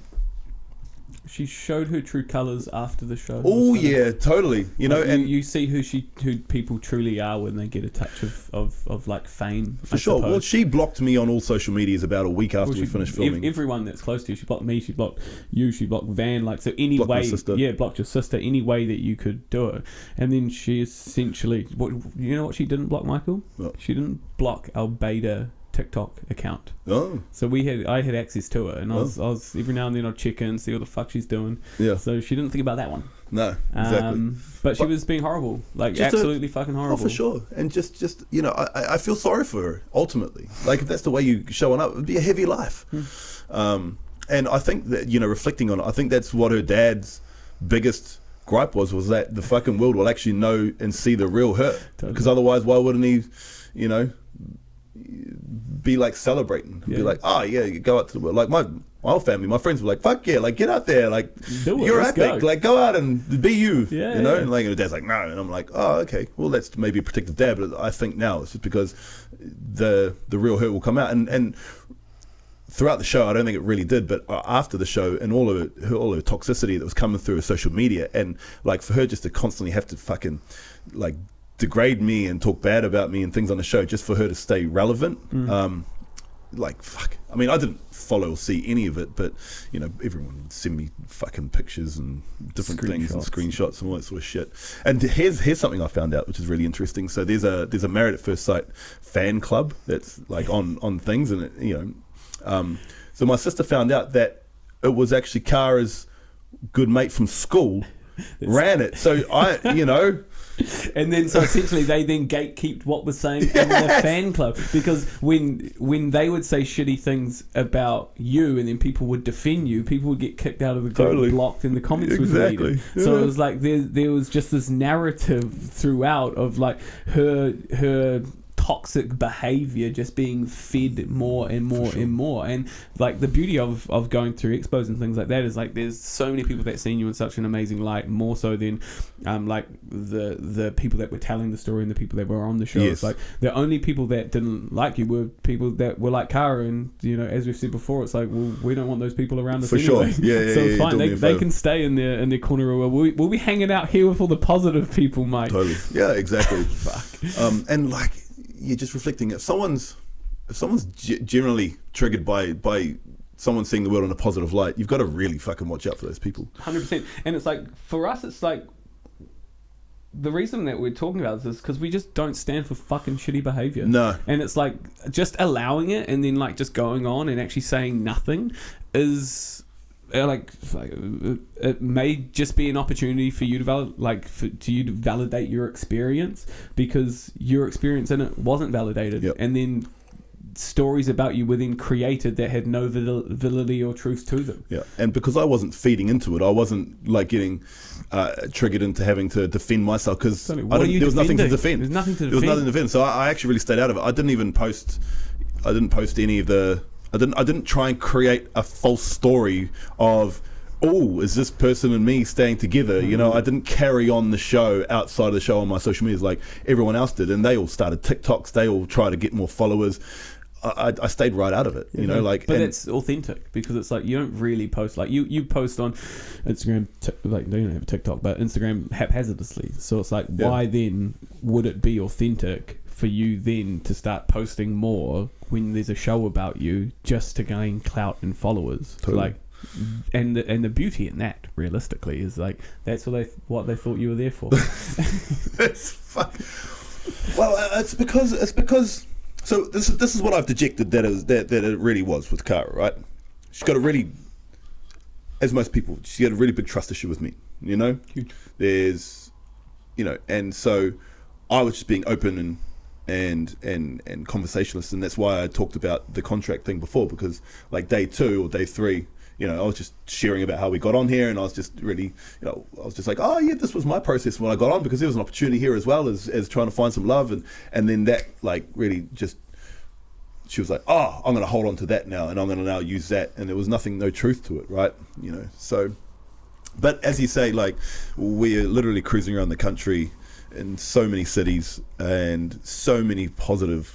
she showed her true colours after the show. Oh yeah, totally. You know, and you see who people truly are when they get a touch of like fame. For sure. Well, she blocked me on all social medias about a week after we finished filming. Everyone that's close to you, she blocked me, she blocked you, she blocked Van. Like, so any blocked way, my sister. blocked your sister. Any way that you could do it, and then she essentially, you know what she didn't block, Michael? What? She didn't block our beta TikTok account. Oh. So I had access to it, and I was every now and then I'd check in, see what the fuck she's doing. Yeah. So she didn't think about that one. No, exactly. But she was being horrible, like absolutely fucking horrible. Oh, for sure. And just you know, I feel sorry for her ultimately. Like if that's the way you showing up, it'd be a heavy life. And I think that, you know, reflecting on it, I think that's what her dad's biggest gripe was that the fucking world will actually know and see the real her. Because otherwise, why wouldn't he, you know, be like celebrating, be like, oh yeah, you go out to the world. Like my whole family, my friends were like, fuck yeah, like get out there, like you're epic, like go out and be you, you know. And like, and dad's like, no, and I'm like, oh okay, well that's maybe a protective dad, but I think now it's just because the real her will come out. And throughout the show, I don't think it really did, but after the show and all of her toxicity that was coming through her social media, and like for her just to constantly have to fucking like degrade me and talk bad about me and things on the show just for her to stay relevant. Like fuck, I mean, I didn't follow or see any of it, but you know, everyone would send me fucking pictures and different things and screenshots and all that sort of shit. And here's something I found out which is really interesting. So there's a Married at First Sight fan club that's like on things, and it, you know, so my sister found out that it was actually Kara's good mate from school ran it. So I, you know, And then so essentially they then gatekeeped what was saying in the fan club, because when they would say shitty things about you and then people would defend you, people would get kicked out of the group, Totally. blocked, and the comments Exactly. would read it. Yeah. So it was like there was just this narrative throughout of like her toxic behavior just being fed more and more and more. And like the beauty of going through expos and things like that is like there's so many people that seen you in such an amazing light, more so than like the people that were telling the story and the people that were on the show. Yes. It's like the only people that didn't like you were people that were like Cara, and you know, as we've said before, it's like, well, we don't want those people around us For sure. anyway. Yeah, So yeah, it's fine. do me a They favour. can stay in their corner. We'll be hanging out here with all the positive people, mate. Totally. Yeah, exactly. Fuck. And like, you're just reflecting. If someone's generally triggered by someone seeing the world in a positive light, you've got to really fucking watch out for those people. 100%. And it's like, for us, it's like, the reason that we're talking about this is because we just don't stand for fucking shitty behavior. No. And it's like, just allowing it and then like just going on and actually saying nothing is like it may just be an opportunity for you to validate your experience, because your experience in it wasn't validated. Yep. And then stories about you were then created that had no validity or truth to them. Yeah, and because I wasn't feeding into it, I wasn't like getting triggered into having to defend myself, because Totally. there was nothing to defend. There's nothing to defend. There was nothing to defend. So I actually really stayed out of it. I didn't post any of the. I didn't try and create a false story of, oh, is this person and me staying together? You know, I didn't carry on the show outside of the show on my social medias like everyone else did, and they all started TikToks. They all try to get more followers. I stayed right out of it, you know, like. But it's authentic, because it's like you don't really post like you post on Instagram, like you don't have a TikTok, but Instagram haphazardly. So it's like, why then would it be authentic for you then to start posting more when there's a show about you just to gain clout and followers? Totally. Like, and the beauty in that, realistically, is like that's what they thought you were there for. It's fuck. Well, it's because. So this is what I've dejected that it really was with Cara, right? She's got a really, as most people, she had a really big trust issue with me. You know, Huge. There's, you know, and so I was just being open and conversationalist, and that's why I talked about the contract thing before, because like day 2 or day 3, you know, I was just sharing about how we got on here, and I was just really, you know, I was just like, oh yeah, this was my process when I got on, because there was an opportunity here as well as trying to find some love, and then that like really just, she was like, oh, I'm going to hold on to that now, and I'm going to now use that, and there was no truth to it, right? You know, so, but as you say, like, we're literally cruising around the country in so many cities, and so many positive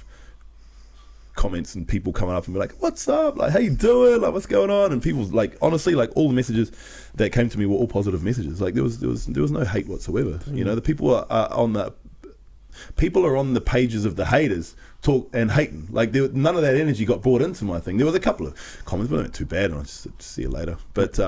comments and people coming up and be like, what's up, like, how you doing, like, what's going on? And people, like, honestly, like, all the messages that came to me were all positive messages. Like, there was no hate whatsoever. You know, the people are on the pages of the haters talk and hating. Like, none of that energy got brought into my thing. There was a couple of comments, but they weren't too bad, and I just said, see you later. But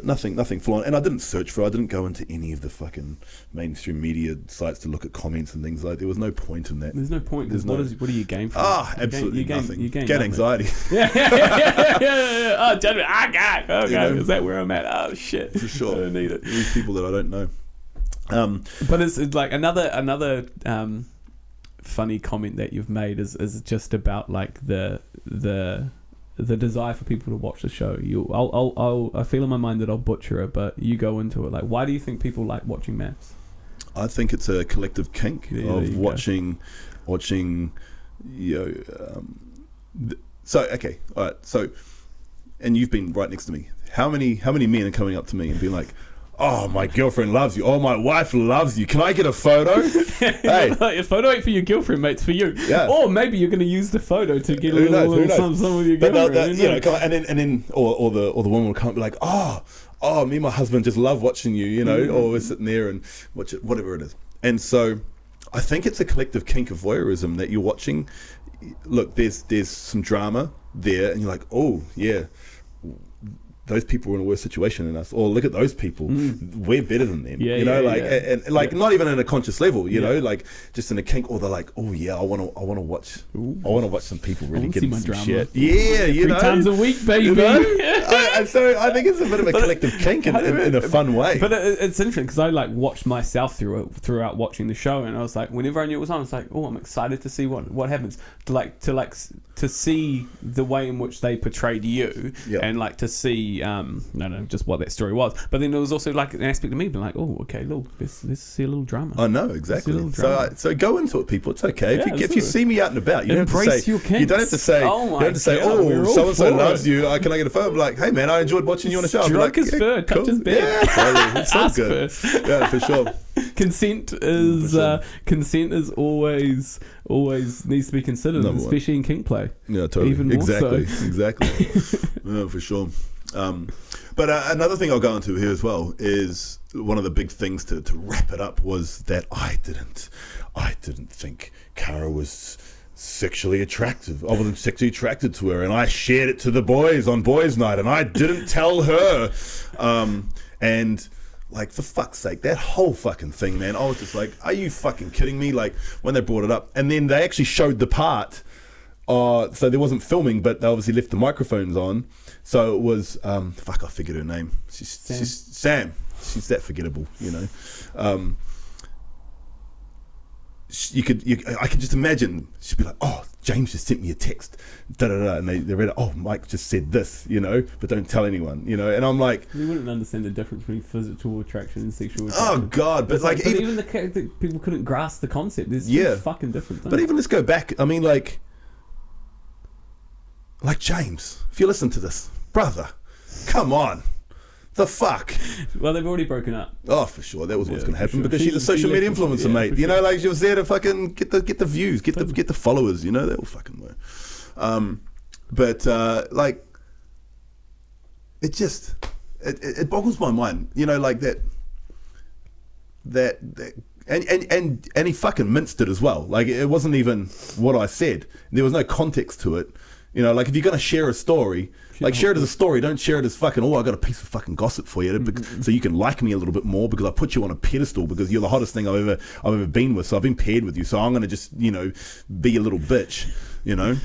nothing full on. And I didn't search for it. I didn't go into any of the fucking mainstream media sites to look at comments and things like. There was no point in that. There's no point. There's What do you gain from it? Absolutely nothing. You gain Get nothing. anxiety. Yeah. Oh, judgment. Okay. You know? Is that where I'm at? Oh shit. For sure. I don't need it. These people that I don't know. But it's like another funny comment that you've made is just about like the desire for people to watch the show. I feel in my mind that I'll butcher it, but you go into it. Like, why do you think people like watching maps? I think it's a collective kink of watching, you know. So okay, all right. So, and you've been right next to me. How many men are coming up to me and being like, oh, my girlfriend loves you. Oh, my wife loves you. Can I get a photo? Hey, A photo ain't for your girlfriend, mate. It's for you. Yeah. Or maybe you're going to use the photo to get Who knows? some with your But girlfriend. you know, come on, and then or the woman will come and be like, oh, me and my husband just love watching you. You know, or we're sitting there and watch it, whatever it is. And so, I think it's a collective kink of voyeurism that you're watching. Look, there's some drama there, and you're like, oh yeah. those people are in a worse situation than us, or look at those people, we're better than them. Yeah, you know, yeah, like yeah. and like not even in a conscious level, you Yeah. know, like just in a kink, or they're like, oh yeah, I want to watch some people really wanna get see into my some drama. shit. Yeah, you 3 know, times a week, baby. You know? And so I think it's a bit of a collective kink in a fun way. But it's interesting because I like watched myself throughout watching the show, and I was like, whenever I knew it was on, I was like, oh, I'm excited to see what happens. To see the way in which they portrayed you, Yep. and like to see just what that story was. But then there was also like an aspect of me being like, oh, okay, look, let's see a little drama. I know exactly. Little drama. So go into it, people. It's okay Yeah, if you see me out and about. You don't have to Embrace say. your kinks. You don't have to say. Oh you my don't have to say. God, we're Oh, all so and so for loves it. you. Can I get a photo? I'm like, hey man, I enjoyed watching you on the show. I'll be Stroke like, his fur, touch his beard. Yeah, totally. It's so Ask good. first. Yeah, for sure. Consent is always needs to be considered, Number one. especially in kink play. Yeah, totally. Even more exactly. so. Exactly. Yeah, for sure. But another thing I'll go into here as well is one of the big things to wrap it up was that I didn't think Cara was sexually attractive. I wasn't sexually attracted to her, and I shared it to the boys on boys' night, and I didn't tell her. And like, for fuck's sake, that whole fucking thing, man, I was just like, are you fucking kidding me? Like, when they brought it up, and then they actually showed the part. So there wasn't filming, but they obviously left the microphones on. So it was, I figured her name. She's Sam. She's that forgettable, you know. I could just imagine she'd be like, oh, James just sent me a text, and they read it, oh, Mike just said this, you know, but don't tell anyone, you know. And I'm like, We wouldn't understand the difference between physical attraction and sexual attraction. oh god, but like even the people couldn't grasp the concept. There's Yeah. fucking different things. but even let's go back. I mean, like James, if you listen to this, brother, come on. The fuck? Well, they've already broken up. Oh, for sure. That was what's Yeah, going to happen for sure. because she's a social media left us- influencer, yeah, mate. for You know, sure. like she was there to fucking get the views, get the followers. You know, they all fucking were. But like, it just it boggles my mind. You know, like that, and he fucking minced it as well. Like, it wasn't even what I said. There was no context to it. You know, like, if you're going to share a story, share it as a story. Don't share it as fucking, oh, I got a piece of fucking gossip for you so you can like me a little bit more because I put you on a pedestal because you're the hottest thing I've ever been with. So I've been paired with you. So I'm going to just, you know, be a little bitch, you know.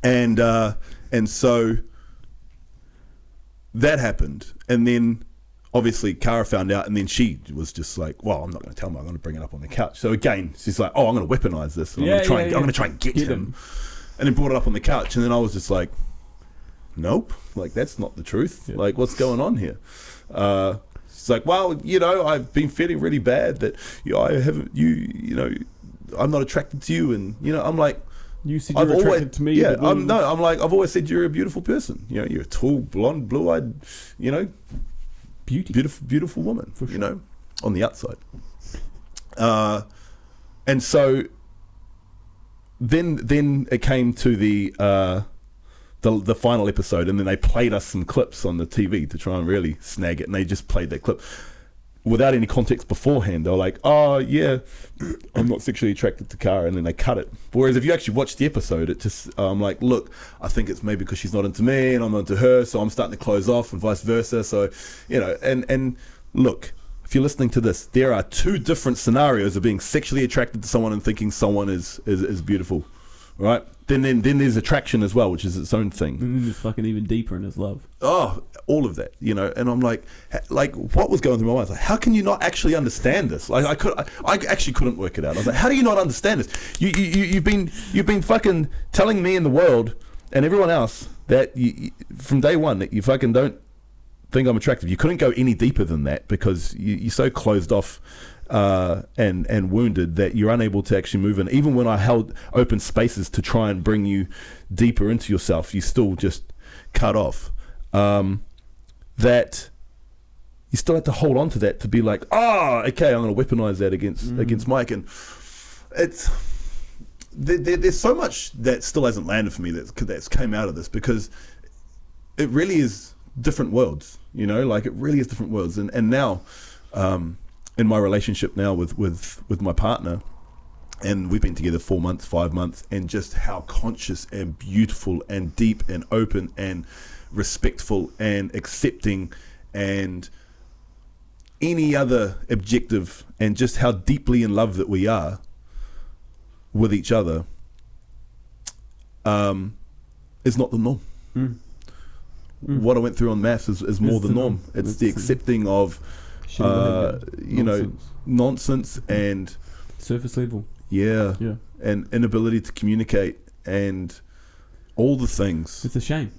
And so that happened. And then obviously Cara found out, and then she was just like, well, I'm not going to tell him. I'm going to bring it up on the couch. So again, she's like, oh, I'm going to weaponize this. And I'm going to try and get him. And then brought it up on the couch, and then I was just like, nope, like, that's not the truth. Yeah. Like, what's going on here? She's like, well, you know, I've been feeling really bad that I haven't, you know, I'm not attracted to you, and you know, I'm like, You said you were attracted to me. yeah, but then- I'm like, I've always said you're a beautiful person. You know, you're a tall, blonde, blue-eyed, you know, beautiful woman. For sure. You know, on the outside. And so then it came to the final episode, and then they played us some clips on the TV to try and really snag it, and they just played that clip without any context beforehand. They were like, oh yeah, I'm not sexually attracted to Cara, and then they cut it. Whereas if you actually watch the episode, it just, I'm like, look, I think it's maybe because she's not into me and I'm not into her, so I'm starting to close off, and vice versa. So, you know, and look, if you're listening to this, there are two different scenarios of being sexually attracted to someone and thinking someone is beautiful, right? Then there's attraction as well, which is its own thing. And then it's fucking even deeper in his love. Oh, all of that, you know. And I'm like, what was going through my mind? I was like, how can you not actually understand this? Like, I actually couldn't work it out. I was like, how do you not understand this? You've been fucking telling me and the world and everyone else that from day one that you fucking don't think I'm attractive. You couldn't go any deeper than that because you're so closed off and wounded that you're unable to actually move in. Even when I held open spaces to try and bring you deeper into yourself, you still just cut off. That you still have to hold on to that to be like, okay, I'm going to weaponize that against Mike. And it's there's so much that still hasn't landed for me that's came out of this, because it really is different worlds, you know, like, it really is different worlds. And now in my relationship now with my partner, and we've been together 4 months, 5 months, and just how conscious and beautiful and deep and open and respectful and accepting and any other objective, and just how deeply in love that we are with each other is not the norm. What I went through on maths is more the norm. It's the accepting of nonsense and surface level. Yeah. And inability to communicate and all the things. It's a shame.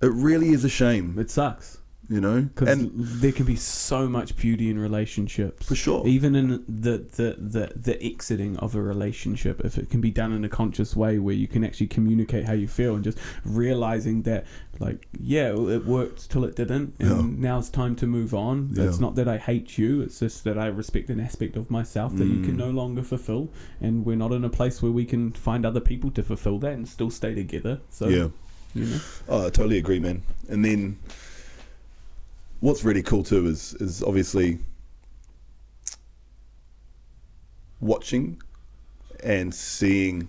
It really is a shame. It sucks. And there can be so much beauty in relationships, for sure. Even in the exiting of a relationship, if it can be done in a conscious way where you can actually communicate how you feel, and just realizing that, like, it worked till it didn't, and now it's time to move on. It's not that I hate you; it's just that I respect an aspect of myself that you can no longer fulfill, and we're not in a place where we can find other people to fulfill that and still stay together. So, I totally agree, man. And then what's really cool too is obviously watching and seeing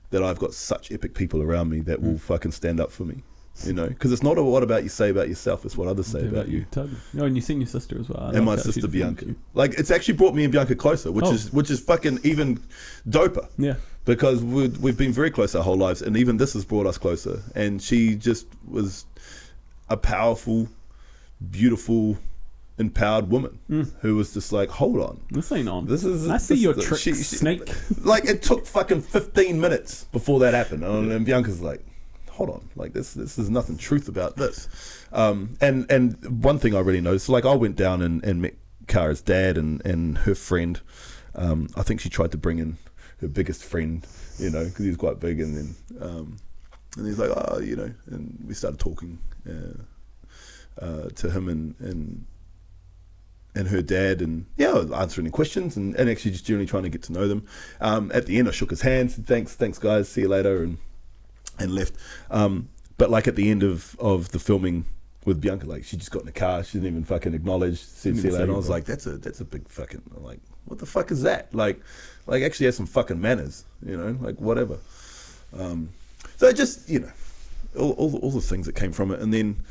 that I've got such epic people around me that will fucking stand up for me, because it's not what about you say about yourself, it's what others say about you. Totally. And you've seen your sister as well. And my sister Bianca. Like, it's actually brought me and Bianca closer, which is fucking even doper. Yeah. Because we've been very close our whole lives, and even this has brought us closer. And she just was a powerful, beautiful, empowered woman who was just like, hold on, this ain't on. I see your trick, snake. Like, it took fucking 15 minutes before that happened, and Bianca's like, hold on, like this is nothing truth about this. And one thing I really noticed, like, I went down and met Kara's dad and her friend. I think she tried to bring in her biggest friend, because he was quite big, and then and he's like, and we started talking to him and her dad, and answering any questions and actually just generally trying to get to know them. At the end, I shook his hand, said thanks guys, see you later, and left. But like at the end of the filming with Bianca, like, she just got in the car, she didn't even fucking acknowledge, said see you later. And I was like, that's a big fucking, I'm like, what the fuck is that? Like actually have some fucking manners, like whatever. So just all the things that came from it, and then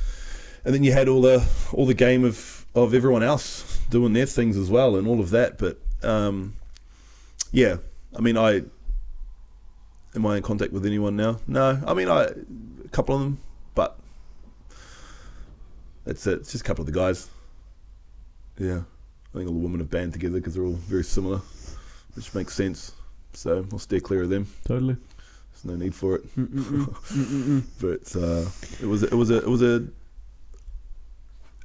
you had all the game of everyone else doing their things as well, and all of that. But I mean, am I in contact with anyone now? No, I mean, a couple of them, but that's it. It's just a couple of the guys. Yeah, I think all the women have band together because they're all very similar, which makes sense. So I'll steer clear of them. Totally. There's no need for it. But it was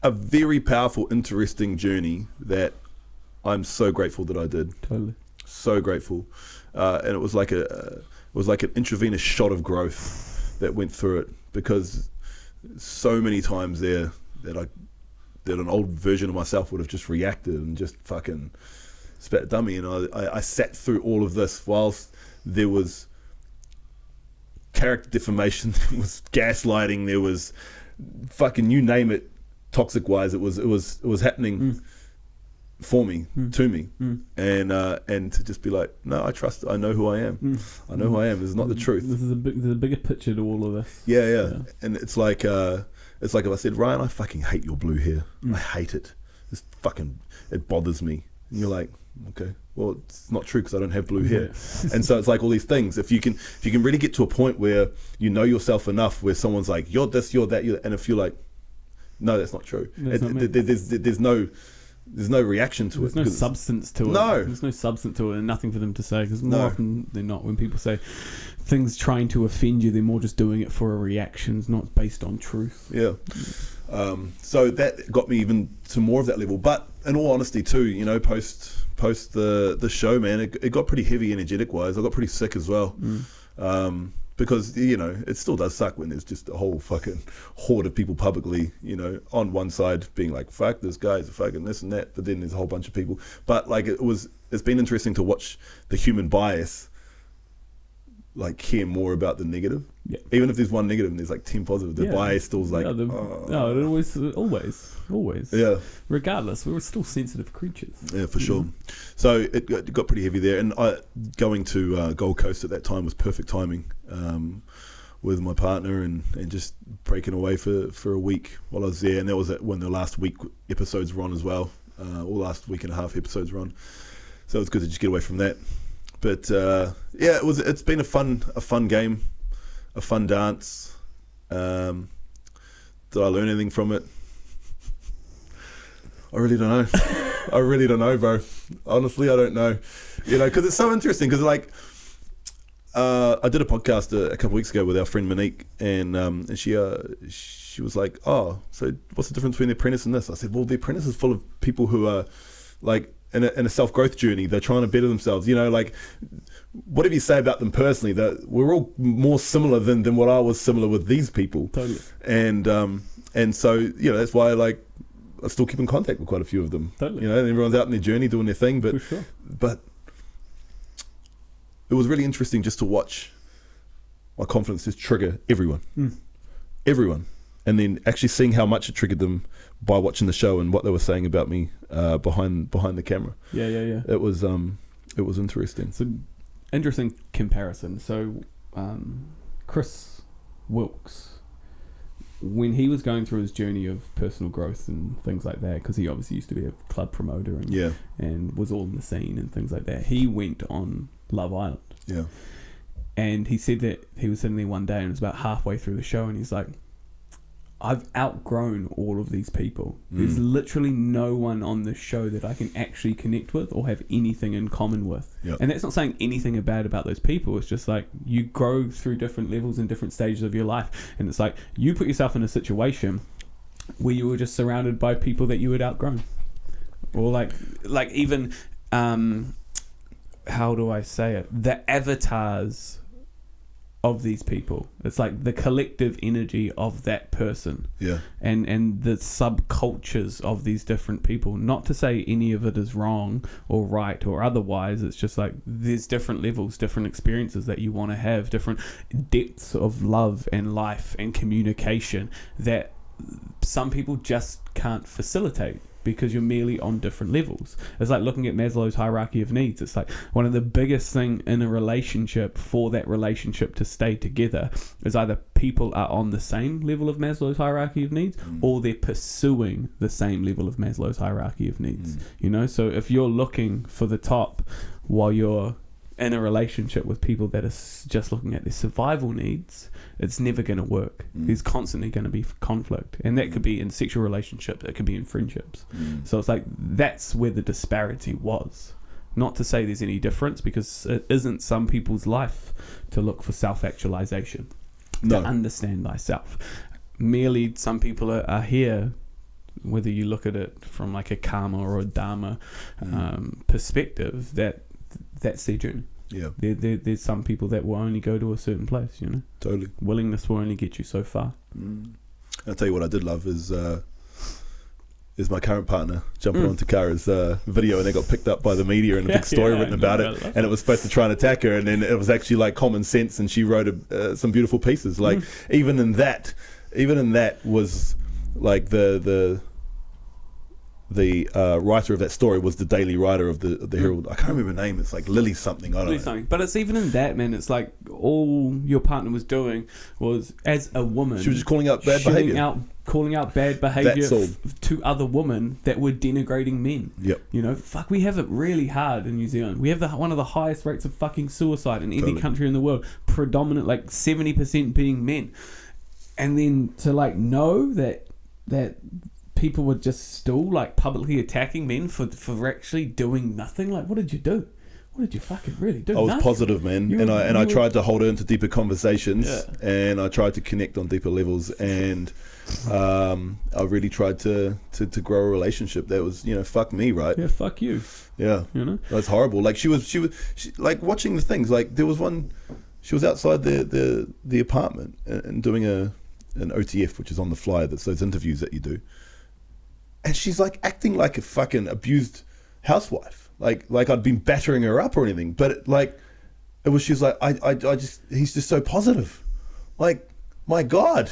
a very powerful, interesting journey that I'm so grateful that I did. Totally. So grateful. And it was like an intravenous shot of growth that went through it, because so many times there that an old version of myself would have just reacted and just fucking spat a dummy. And I sat through all of this whilst there was character defamation, there was gaslighting, there was fucking, you name it, toxic wise, it was happening for me, to me, and to just be like, no, I know who I am. I know who I am. This is not the truth. There's a bigger picture to all of this. Yeah. And it's like if I said, Ryan, I fucking hate your blue hair. I hate it. It bothers me. And you're like, okay, well, it's not true because I don't have blue hair. And so it's like all these things. If you can really get to a point where you know yourself enough, where someone's like, you're this, you're that, and if you're like, no, that's not true. There's no reaction to it. There's no substance to it. No. There's no substance to it, and nothing for them to say. Because more often than not, when people say things trying to offend you, they're more just doing it for a reaction. It's not based on truth. Yeah. So that got me even to more of that level. But in all honesty, too, post the show, man, it got pretty heavy energetic wise. I got pretty sick as well. Because, it still does suck when there's just a whole fucking horde of people publicly, on one side being like, fuck, this guy's a fucking this and that. But then there's a whole bunch of people. But like, it's been interesting to watch the human bias, like, care more about the negative. Yeah. Even if there's one negative and there's like 10 positive, the bias still's like, always. Yeah. Regardless, we were still sensitive creatures. Yeah, for sure. So it got pretty heavy there. And going to Gold Coast at that time was perfect timing. with my partner and just breaking away for a week while I was there. And that was when the last week episodes were on as well. All last week and a half episodes were on. So it was good to just get away from that. But yeah, it's been a fun game, a fun dance. Did I learn anything from it? I really don't know. I really don't know, bro. Honestly, I don't know. You know, because it's so interesting. Because like, I did a podcast a couple weeks ago with our friend Monique, and she was like, "Oh, so what's the difference between the apprentice and this?" I said, "Well, the apprentice is full of people who are like in a self-growth journey. They're trying to better themselves. You know, like whatever you say about them personally, that we're all more similar than what I was similar with these people. Totally. And so you know that's why like I still keep in contact with quite a few of them. Totally. You know, and everyone's out in their journey doing their thing, but For sure. but it was really interesting just to watch my confidence just trigger everyone, everyone, and then actually seeing how much it triggered them by watching the show and what they were saying about me behind the camera. Yeah. It was interesting. It's an interesting comparison. So Chris Wilkes, when he was going through his journey of personal growth and things like that, because he obviously used to be a club promoter and was all in the scene and things like that, he went on Love Island. Yeah. And he said that he was sitting there one day and it was about halfway through the show and he's like, I've outgrown all of these people. There's literally no one on this show that I can actually connect with or have anything in common with. Yep. And that's not saying anything bad about those people. It's just like you grow through different levels and different stages of your life. And it's like you put yourself in a situation where you were just surrounded by people that you had outgrown. Or like even, how do I say it? The avatars of these people. It's like the collective energy of that person. Yeah. And the subcultures of these different people. Not to say any of it is wrong or right or otherwise. It's just like there's different levels, different experiences that you want to have, different depths of love and life and communication that some people just can't facilitate because you're merely on different levels. It's like looking at Maslow's hierarchy of needs. It's like one of the biggest thing in a relationship for that relationship to stay together is either people are on the same level of Maslow's hierarchy of needs or they're pursuing the same level of Maslow's hierarchy of needs. You know, so if you're looking for the top while you're in a relationship with people that are just looking at their survival needs, it's never going to work. There's constantly going to be conflict, and that could be in sexual relationships, it could be in friendships. So it's like that's where the disparity was. Not to say there's any difference, because it isn't some people's life to look for self-actualization, to understand thyself. Merely some people are here, whether you look at it from like a karma or a dharma perspective, that's their journey. Yeah. There's some people that will only go to a certain place, you know. Totally. Willingness will only get you so far. I'll tell you what I did love is my current partner jumping onto Kara's video, and they got picked up by the media and a big story written about it, and it was supposed to try and attack her, and then it was actually like common sense, and she wrote some beautiful pieces. Like even in that was like the writer of that story was the daily writer of the Herald. I can't remember her name. It's like Lily something. I don't know. But it's even in that, man. It's like all your partner was doing was, as a woman, she was just calling out bad behavior. Calling out bad behavior That's to other women that were denigrating men. Yep. You know, fuck, we have it really hard in New Zealand. We have one of the highest rates of fucking suicide in any country in the world. Predominant, like 70% being men. And then to like know that people were just still like publicly attacking men for actually doing nothing. Like, what did you do? What did you fucking really do? I was positive, man, I tried to hold her into deeper conversations, and I tried to connect on deeper levels, and I really tried to grow a relationship that was, you know, fuck me, right? Yeah, fuck you. Yeah, you know, that's horrible. Like she was like watching the things. Like there was one, she was outside the apartment and doing an OTF, which is on the fly. That's those interviews that you do. And she's like acting like a fucking abused housewife, like I'd been battering her up or anything. But she was like, he's just so positive. Like, my God,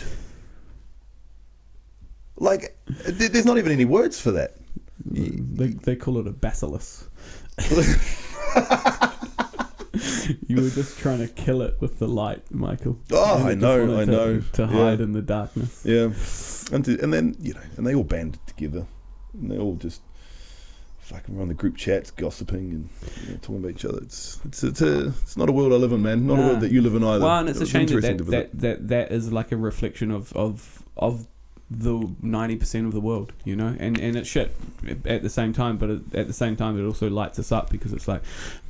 like there's not even any words for that. They call it a bacillus. You were just trying to kill it with the light, Michael. Oh, You I just know, wanted I know. To hide in the darkness. Yeah, and then and they all banded together, and they all just fucking run the group chats, gossiping and talking about each other. It's not a world I live in, man. Not a world that you live in either. Well, and it's a shame interesting to visit. that is like a reflection of the 90% of the world, and it's shit at the same time, but at the same time it also lights us up, because it's like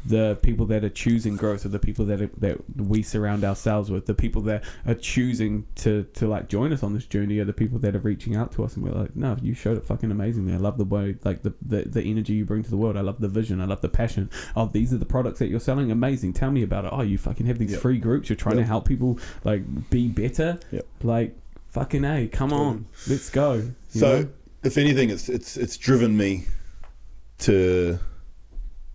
the people that are choosing growth are the people that we surround ourselves with. The people that are choosing to like join us on this journey are the people that are reaching out to us, and we're like, no, you showed it fucking amazingly. I love the way, like the energy you bring to the world. I love the vision. I love the passion. Oh, these are the products that you're selling. Amazing. Tell me about it. Oh, you fucking have these free groups. You're trying to help people like be better. Like, fucking A, come on, let's go. So, if anything, it's driven me to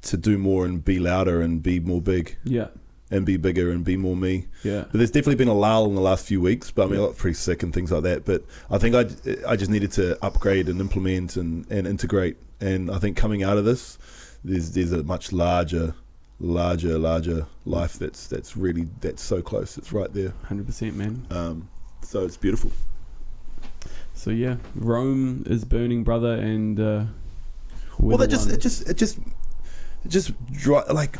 do more and be louder and be more big. Yeah. And be bigger and be more me. Yeah. But there's definitely been a lull in the last few weeks, but I mean, I got pretty sick and things like that. But I think I just needed to upgrade and implement and integrate. And I think coming out of this, there's a much larger life that's so close. It's right there. 100%, man. So it's beautiful. So yeah, Rome is burning, brother, and well, it just like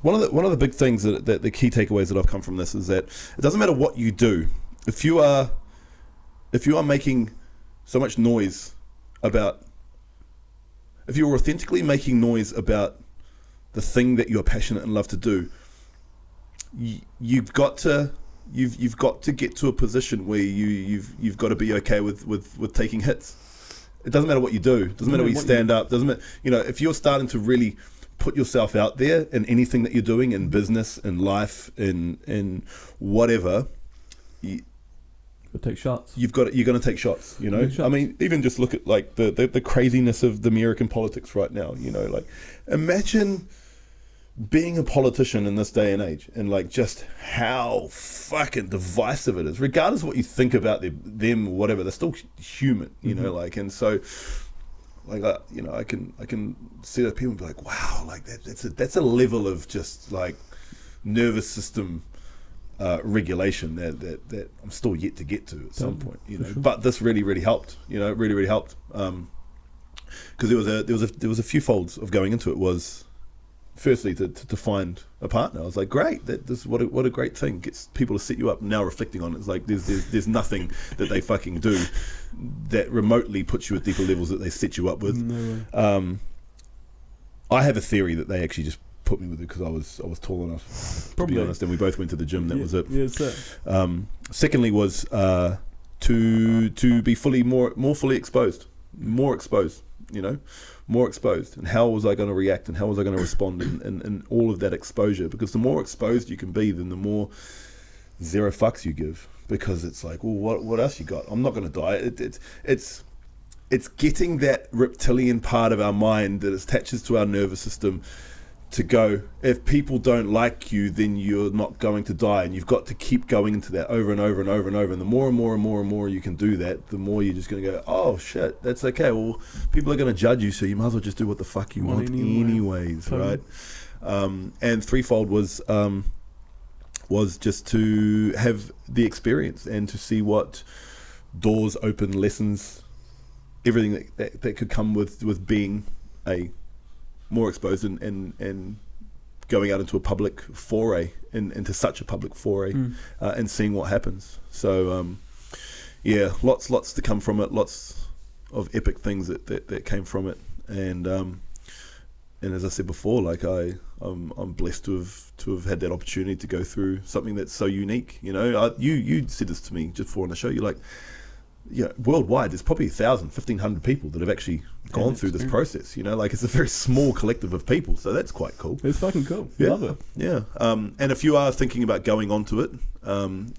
one of the big things that the key takeaways that I've come from this is that it doesn't matter what you do. If you are making so much noise about, if you're authentically making noise about the thing that you're passionate and love to do, you've got to get to a position where you've got to be okay with taking hits. It doesn't matter what you do. It doesn't matter where you stand up. Doesn't matter, if you're starting to really put yourself out there in anything that you're doing, in business, in life, in whatever, take shots. You're going to take shots. I mean, even just look at like the craziness of the American politics right now. Like, imagine being a politician in this day and age, and like just how fucking divisive it is, regardless of what you think about them or whatever, they're still human, like, and so like, I can see those people and be like, wow, like that's a level of just like nervous system regulation that I'm still yet to get to at some point, Sure. But this really helped, it really helped, because there was a few folds of going into it. Was firstly to find a partner. I was like, great, what a great thing, gets people to set you up. Now reflecting on it, it's like there's nothing that they fucking do that remotely puts you at deeper levels that they set you up with. No way. I have a theory that they actually just put me with it because I was tall enough, to be honest, and we both went to the gym. That was it. Yes, sir. Secondly was to be more fully exposed, more exposed, more exposed, and how was I going to react and how was I going to respond in all of that exposure, because the more exposed you can be, then the more zero fucks you give, because it's like, well, what else you got? I'm not going to die. It's getting that reptilian part of our mind that attaches to our nervous system to go, if people don't like you, then you're not going to die, and you've got to keep going into that over and over and over and over, and the more and more and more and more you can do that, the more you're just going to go, oh shit, that's okay, well, people are going to judge you, so you might as well just do what the fuck you want anyways, right? And threefold was just to have the experience and to see what doors open, lessons, everything that could come with being more exposed and going out into a public foray, into such a public foray, and seeing what happens. So lots to come from it, lots of epic things that came from it, and as I said before, like I'm blessed to have had that opportunity to go through something that's so unique. You said this to me just before on the show. You're like, worldwide, there's probably 1,000, 1,500 people that have actually gone through this process. Like, it's a very small collective of people, so that's quite cool. It's fucking cool. Love it. Yeah. And if you are thinking about going onto it, I'm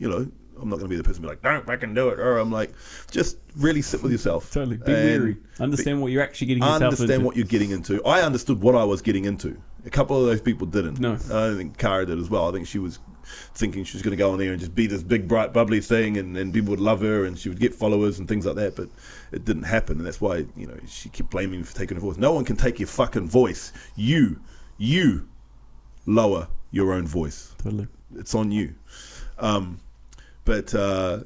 not going to be the person to be like, don't fucking do it. Or I'm like, just really sit with yourself. Totally. Be weary. Understand what you're actually getting yourself into. Understand what you're getting into. I understood what I was getting into. A couple of those people didn't. No. I think Cara did as well. I think she was thinking she was going to go on there and just be this big, bright, bubbly thing, and people would love her and she would get followers and things like that, but it didn't happen, and that's why she kept blaming me for taking her voice. No one can take your fucking voice. You lower your own voice. Totally. It's on you. But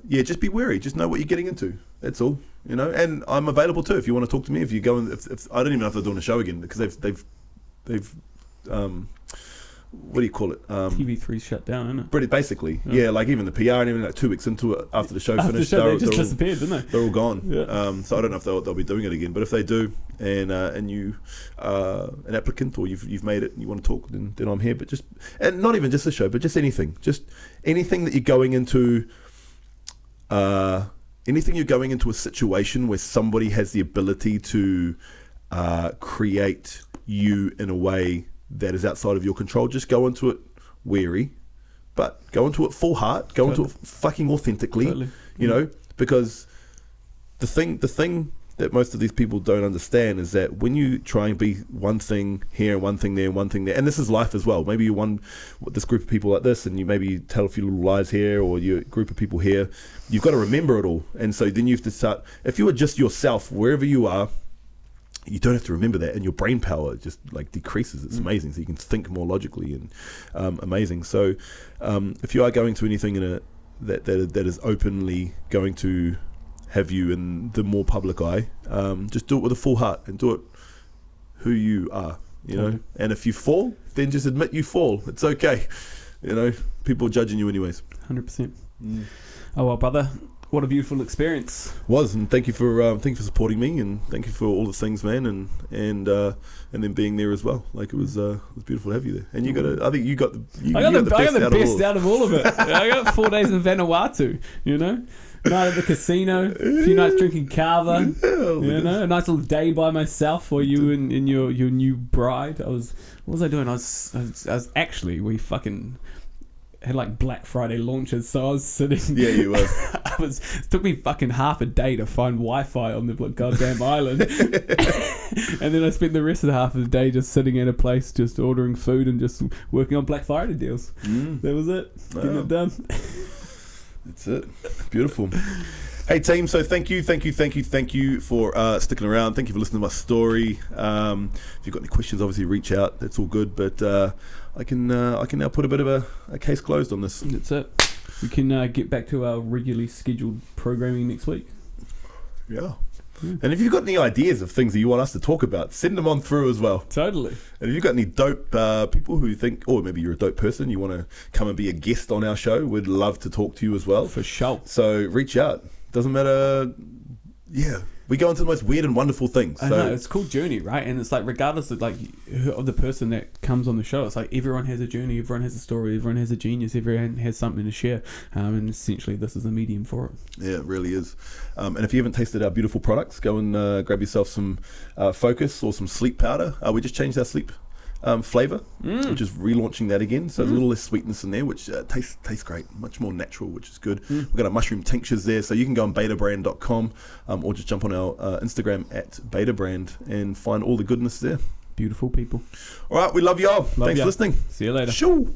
just be wary. Just know what you're getting into. That's all. And I'm available too if you want to talk to me. If you go and if I don't even know if they're doing a show again because they've what do you call it? TV3 shut down, isn't it? Basically, yeah. Like even the PR and everything. Like 2 weeks into it, after the show finished, they just disappeared, didn't they? They're all gone. Yeah. So I don't know if they'll be doing it again. But if they do, and you an applicant or you've made it and you want to talk, then I'm here. But and not even just the show, but just anything that you're going into. Anything you're going into a situation where somebody has the ability to create you in a way that is outside of your control, just go into it wary, but go into it full heart, go into it fucking authentically, because the thing that most of these people don't understand is that when you try and be one thing here and one thing there and one thing there, and this is life as well, maybe you're this group of people like this and you maybe tell a few little lies here or you're a group of people here, you've got to remember it all. And so then you have to start, if you are just yourself wherever you are, you don't have to remember that, and your brain power just like decreases. It's amazing. So you can think more logically and amazing. So if you are going to anything that is openly going to have you in the more public eye, just do it with a full heart and do it who you are, and if you fall, then just admit you fall. It's okay. People are judging you anyways. 100%. Oh well, brother, what a beautiful experience and thank you for supporting me, and thank you for all the things, man, and then being there as well. Like it was beautiful to have you there, and I think you got the best out of all of it. I got 4 days in Vanuatu, night at the casino, a few nights drinking kava, a nice little day by myself while you and your new bride. What was I doing? I was actually, we fucking had like Black Friday launches, so I was sitting. Yeah, you were. It took me fucking half a day to find Wi-Fi on the goddamn island, and then I spent the rest of the half of the day just sitting at a place, just ordering food and just working on Black Friday deals. That was it. Getting it done. That's it. Beautiful. Hey team, so thank you for sticking around. Thank you for listening to my story. If you've got any questions, obviously reach out. That's all good. But I can now put a bit of a case closed on this. That's it. We can get back to our regularly scheduled programming next week. Yeah. And if you've got any ideas of things that you want us to talk about, send them on through as well. Totally. And if you've got any dope people who think, or maybe you're a dope person, you want to come and be a guest on our show, we'd love to talk to you as well. For sure. So reach out. Doesn't matter. Yeah. We go into the most weird and wonderful things. I know, it's a cool journey, right? And it's like, regardless of the person that comes on the show, it's like everyone has a journey, everyone has a story, everyone has a genius, everyone has something to share, and essentially this is the medium for it. Yeah, it really is. And if you haven't tasted our beautiful products, go and grab yourself some Focus or some sleep powder. We just changed our sleep flavour, which is relaunching that again. So there's a little less sweetness in there, which tastes great, much more natural, which is good. We've got our mushroom tinctures there, so you can go on betabrand.com or just jump on our Instagram at betabrand and find all the goodness there. Beautiful people. All right, we love y'all. Thanks for listening. See you later. Shoo.